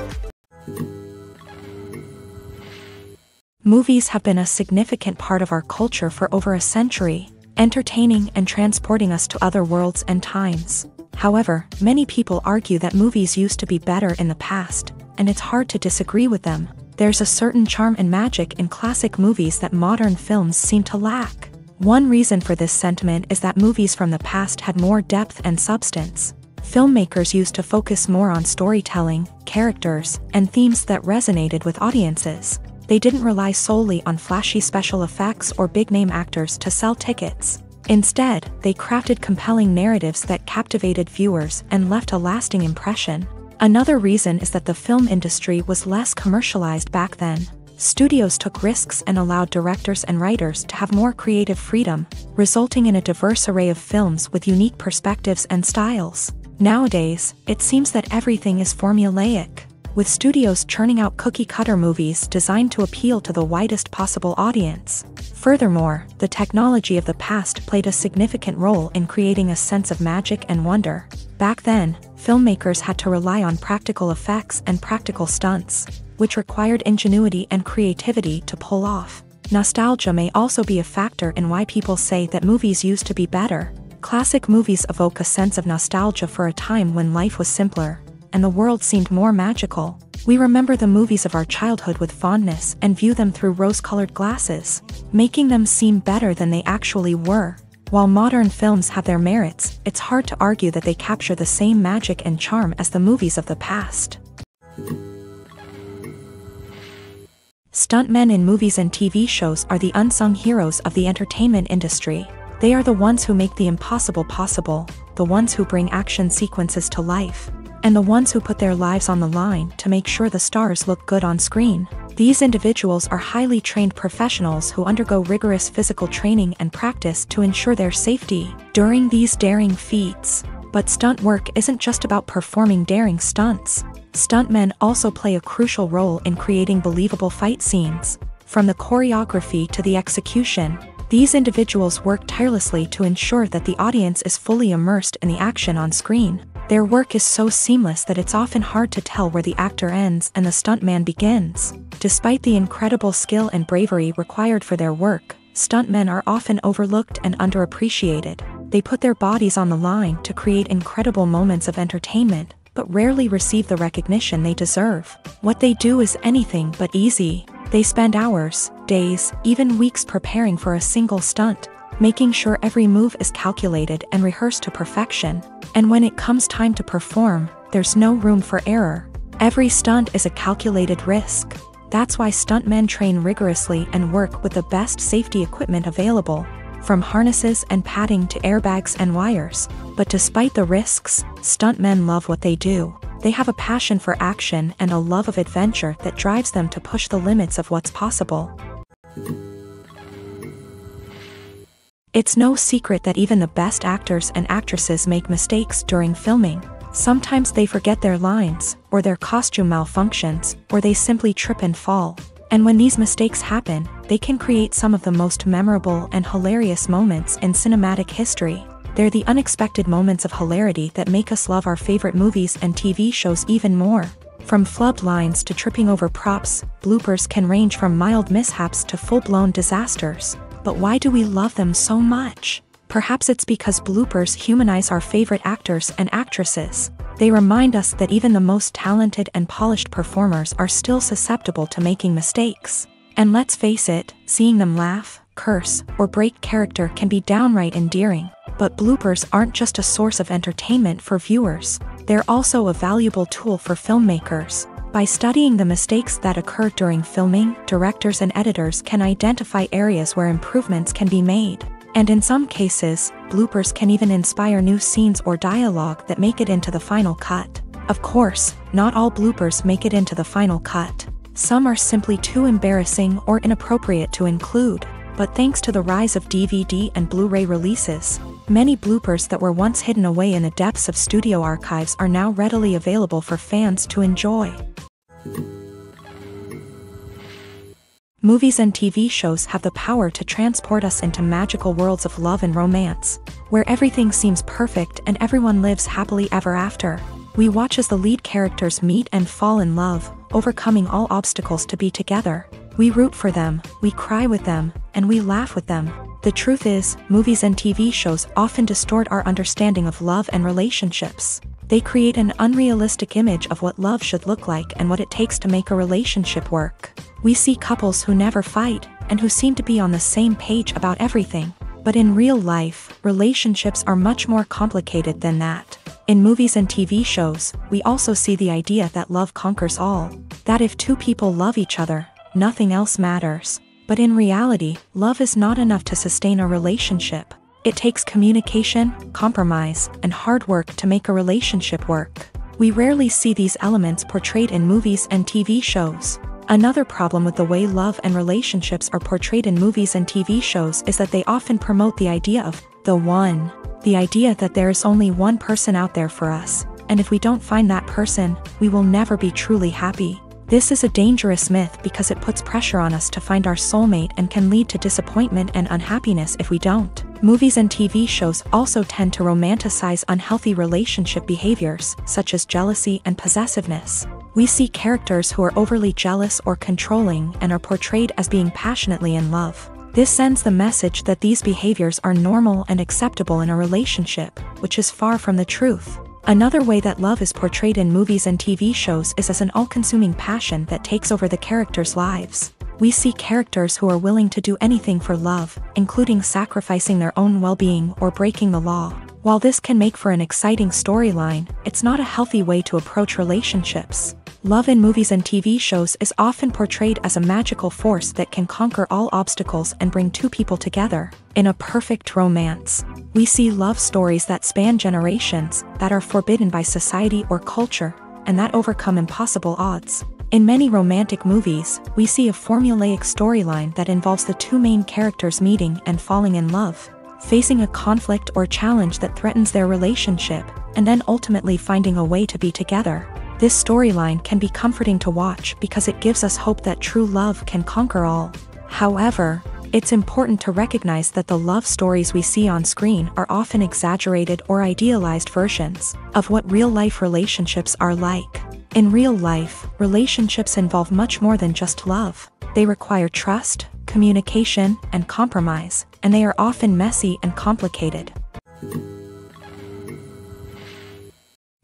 Movies have been a significant part of our culture for over a century, entertaining and transporting us to other worlds and times. However, many people argue that movies used to be better in the past, and it's hard to disagree with them. There's a certain charm and magic in classic movies that modern films seem to lack. One reason for this sentiment is that movies from the past had more depth and substance. Filmmakers used to focus more on storytelling, characters, and themes that resonated with audiences. They didn't rely solely on flashy special effects or big-name actors to sell tickets. Instead, they crafted compelling narratives that captivated viewers and left a lasting impression. Another reason is that the film industry was less commercialized back then. Studios took risks and allowed directors and writers to have more creative freedom, resulting in a diverse array of films with unique perspectives and styles. Nowadays, it seems that everything is formulaic, with studios churning out cookie-cutter movies designed to appeal to the widest possible audience. Furthermore, the technology of the past played a significant role in creating a sense of magic and wonder. Back then, filmmakers had to rely on practical effects and practical stunts, which required ingenuity and creativity to pull off. Nostalgia may also be a factor in why people say that movies used to be better. Classic movies evoke a sense of nostalgia for a time when life was simpler, and the world seemed more magical. We remember the movies of our childhood with fondness and view them through rose-colored glasses, making them seem better than they actually were. While modern films have their merits, it's hard to argue that they capture the same magic and charm as the movies of the past. Stuntmen in movies and TV shows are the unsung heroes of the entertainment industry. They are the ones who make the impossible possible, the ones who bring action sequences to life, and the ones who put their lives on the line to make sure the stars look good on screen. These individuals are highly trained professionals who undergo rigorous physical training and practice to ensure their safety during these daring feats. But stunt work isn't just about performing daring stunts. Stuntmen also play a crucial role in creating believable fight scenes. From the choreography to the execution, these individuals work tirelessly to ensure that the audience is fully immersed in the action on screen. Their work is so seamless that it's often hard to tell where the actor ends and the stuntman begins. Despite the incredible skill and bravery required for their work, stuntmen are often overlooked and underappreciated. They put their bodies on the line to create incredible moments of entertainment, but rarely receive the recognition they deserve. What they do is anything but easy. They spend hours, days, even weeks preparing for a single stunt, making sure every move is calculated and rehearsed to perfection. And when it comes time to perform, there's no room for error. Every stunt is a calculated risk. That's why stuntmen train rigorously and work with the best safety equipment available, from harnesses and padding to airbags and wires. But despite the risks, stuntmen love what they do. They have a passion for action and a love of adventure that drives them to push the limits of what's possible. It's no secret that even the best actors and actresses make mistakes during filming. Sometimes they forget their lines, or their costume malfunctions, or they simply trip and fall. And when these mistakes happen, they can create some of the most memorable and hilarious moments in cinematic history. They're the unexpected moments of hilarity that make us love our favorite movies and TV shows even more. From flubbed lines to tripping over props, bloopers can range from mild mishaps to full-blown disasters. But why do we love them so much? Perhaps it's because bloopers humanize our favorite actors and actresses. They remind us that even the most talented and polished performers are still susceptible to making mistakes. And let's face it, seeing them laugh, curse, or break character can be downright endearing. But bloopers aren't just a source of entertainment for viewers. They're also a valuable tool for filmmakers. By studying the mistakes that occur during filming, directors and editors can identify areas where improvements can be made. And in some cases, bloopers can even inspire new scenes or dialogue that make it into the final cut. Of course, not all bloopers make it into the final cut. Some are simply too embarrassing or inappropriate to include. But thanks to the rise of DVD and Blu-ray releases, many bloopers that were once hidden away in the depths of studio archives are now readily available for fans to enjoy. Movies and TV shows have the power to transport us into magical worlds of love and romance, where everything seems perfect and everyone lives happily ever after. We watch as the lead characters meet and fall in love, overcoming all obstacles to be together. We root for them, we cry with them, and we laugh with them. The truth is, movies and TV shows often distort our understanding of love and relationships. They create an unrealistic image of what love should look like and what it takes to make a relationship work. We see couples who never fight, and who seem to be on the same page about everything. But in real life, relationships are much more complicated than that. In movies and TV shows, we also see the idea that love conquers all. That if two people love each other, nothing else matters. But in reality, love is not enough to sustain a relationship. It takes communication, compromise, and hard work to make a relationship work. We rarely see these elements portrayed in movies and TV shows. Another problem with the way love and relationships are portrayed in movies and TV shows is that they often promote the idea of the one. The idea that there is only one person out there for us, and if we don't find that person, we will never be truly happy. This is a dangerous myth because it puts pressure on us to find our soulmate and can lead to disappointment and unhappiness if we don't. Movies and TV shows also tend to romanticize unhealthy relationship behaviors, such as jealousy and possessiveness. We see characters who are overly jealous or controlling and are portrayed as being passionately in love. This sends the message that these behaviors are normal and acceptable in a relationship, which is far from the truth. Another way that love is portrayed in movies and TV shows is as an all-consuming passion that takes over the characters' lives. We see characters who are willing to do anything for love, including sacrificing their own well-being or breaking the law. While this can make for an exciting storyline, it's not a healthy way to approach relationships. Love in movies and TV shows is often portrayed as a magical force that can conquer all obstacles and bring two people together in a perfect romance. We see love stories that span generations, that are forbidden by society or culture, and that overcome impossible odds. In many romantic movies, we see a formulaic storyline that involves the two main characters meeting and falling in love, facing a conflict or challenge that threatens their relationship, and then ultimately finding a way to be together. This storyline can be comforting to watch because it gives us hope that true love can conquer all. However, it's important to recognize that the love stories we see on screen are often exaggerated or idealized versions of what real-life relationships are like. In real life, relationships involve much more than just love. They require trust, communication, and compromise, and they are often messy and complicated.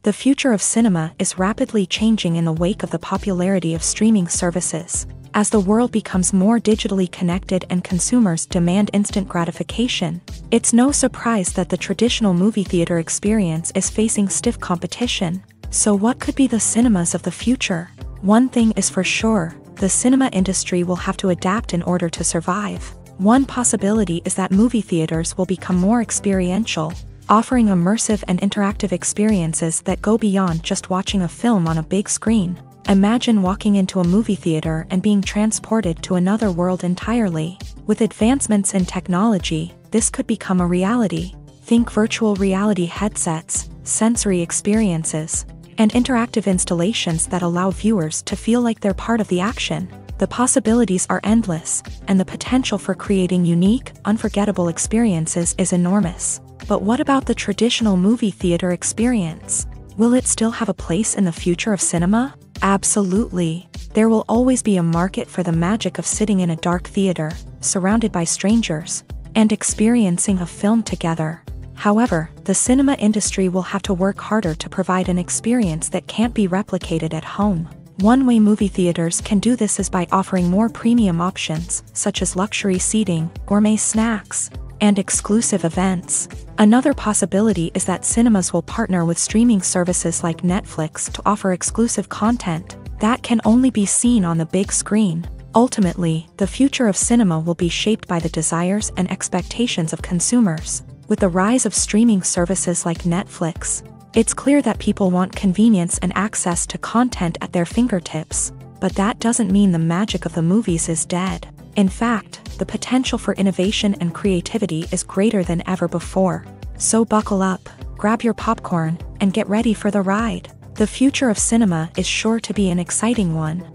The future of cinema is rapidly changing in the wake of the popularity of streaming services. As the world becomes more digitally connected and consumers demand instant gratification, it's no surprise that the traditional movie theater experience is facing stiff competition. So what could be the cinemas of the future? One thing is for sure, the cinema industry will have to adapt in order to survive. One possibility is that movie theaters will become more experiential. offering immersive and interactive experiences that go beyond just watching a film on a big screen. Imagine walking into a movie theater and being transported to another world entirely. With advancements in technology, this could become a reality. Think virtual reality headsets, sensory experiences, and interactive installations that allow viewers to feel like they're part of the action. The possibilities are endless, and the potential for creating unique, unforgettable experiences is enormous. But what about the traditional movie theater experience? Will it still have a place in the future of cinema? Absolutely. There will always be a market for the magic of sitting in a dark theater, surrounded by strangers, and experiencing a film together. However, the cinema industry will have to work harder to provide an experience that can't be replicated at home. One way movie theaters can do this is by offering more premium options, such as luxury seating, gourmet snacks, and exclusive events. Another possibility is that cinemas will partner with streaming services like Netflix to offer exclusive content that can only be seen on the big screen. Ultimately, the future of cinema will be shaped by the desires and expectations of consumers. With the rise of streaming services like Netflix, it's clear that people want convenience and access to content at their fingertips. But that doesn't mean the magic of the movies is dead. In fact, the potential for innovation and creativity is greater than ever before. So buckle up, grab your popcorn, and get ready for the ride. The future of cinema is sure to be an exciting one.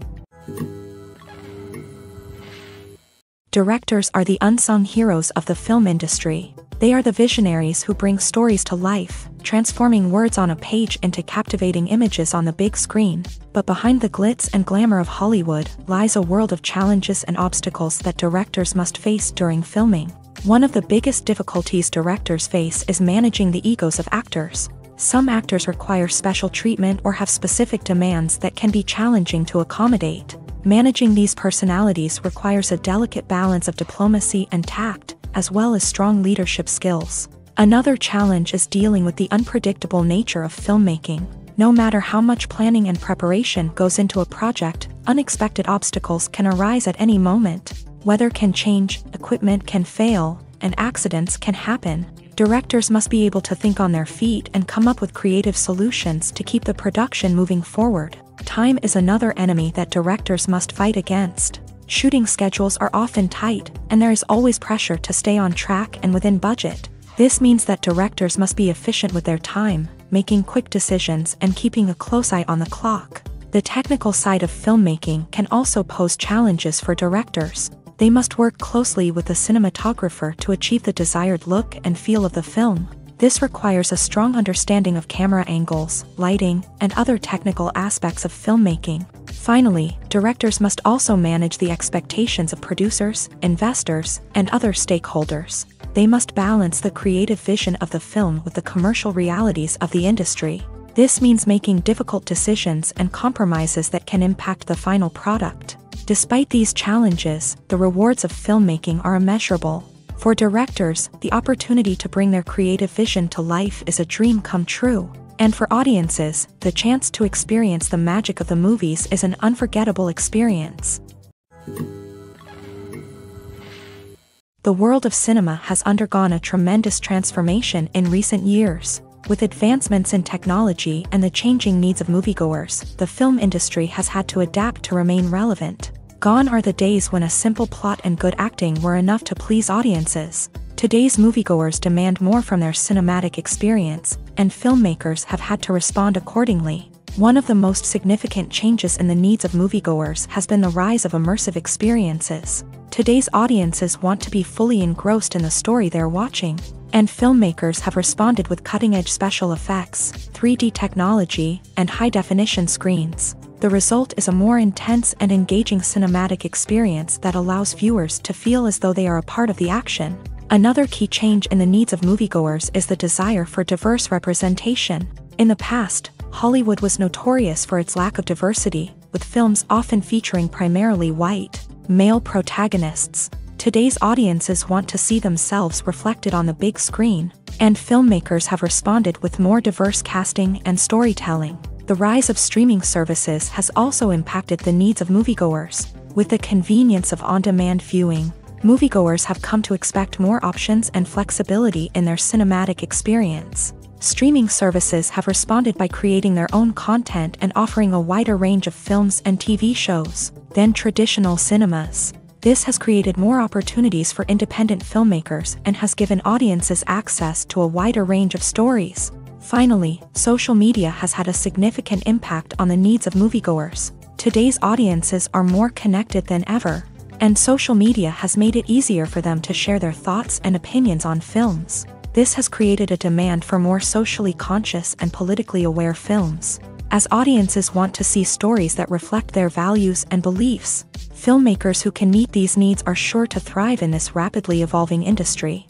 Directors are the unsung heroes of the film industry. They are the visionaries who bring stories to life, transforming words on a page into captivating images on the big screen. But behind the glitz and glamour of Hollywood lies a world of challenges and obstacles that directors must face during filming. One of the biggest difficulties directors face is managing the egos of actors. Some actors require special treatment or have specific demands that can be challenging to accommodate. Managing these personalities requires a delicate balance of diplomacy and tact, as well as strong leadership skills. Another challenge is dealing with the unpredictable nature of filmmaking. No matter how much planning and preparation goes into a project, unexpected obstacles can arise at any moment. Weather can change, equipment can fail, and accidents can happen. Directors must be able to think on their feet and come up with creative solutions to keep the production moving forward. Time is another enemy that directors must fight against. Shooting schedules are often tight, and there is always pressure to stay on track and within budget. This means that directors must be efficient with their time, making quick decisions and keeping a close eye on the clock. The technical side of filmmaking can also pose challenges for directors. They must work closely with the cinematographer to achieve the desired look and feel of the film. This requires a strong understanding of camera angles, lighting, and other technical aspects of filmmaking. Finally, directors must also manage the expectations of producers, investors, and other stakeholders. They must balance the creative vision of the film with the commercial realities of the industry. This means making difficult decisions and compromises that can impact the final product. Despite these challenges, the rewards of filmmaking are immeasurable. For directors, the opportunity to bring their creative vision to life is a dream come true. And for audiences, the chance to experience the magic of the movies is an unforgettable experience. The world of cinema has undergone a tremendous transformation in recent years. With advancements in technology and the changing needs of moviegoers, the film industry has had to adapt to remain relevant. Gone are the days when a simple plot and good acting were enough to please audiences. Today's moviegoers demand more from their cinematic experience, and filmmakers have had to respond accordingly. One of the most significant changes in the needs of moviegoers has been the rise of immersive experiences. Today's audiences want to be fully engrossed in the story they're watching, and filmmakers have responded with cutting-edge special effects, 3D technology, and high-definition screens. The result is a more intense and engaging cinematic experience that allows viewers to feel as though they are a part of the action. Another key change in the needs of moviegoers is the desire for diverse representation. In the past, Hollywood was notorious for its lack of diversity, with films often featuring primarily white, male protagonists. Today's audiences want to see themselves reflected on the big screen, and filmmakers have responded with more diverse casting and storytelling. The rise of streaming services has also impacted the needs of moviegoers. With the convenience of on-demand viewing, moviegoers have come to expect more options and flexibility in their cinematic experience. Streaming services have responded by creating their own content and offering a wider range of films and TV shows than traditional cinemas. This has created more opportunities for independent filmmakers and has given audiences access to a wider range of stories. Finally, social media has had a significant impact on the needs of moviegoers. Today's audiences are more connected than ever, and social media has made it easier for them to share their thoughts and opinions on films. This has created a demand for more socially conscious and politically aware films. As audiences want to see stories that reflect their values and beliefs, filmmakers who can meet these needs are sure to thrive in this rapidly evolving industry.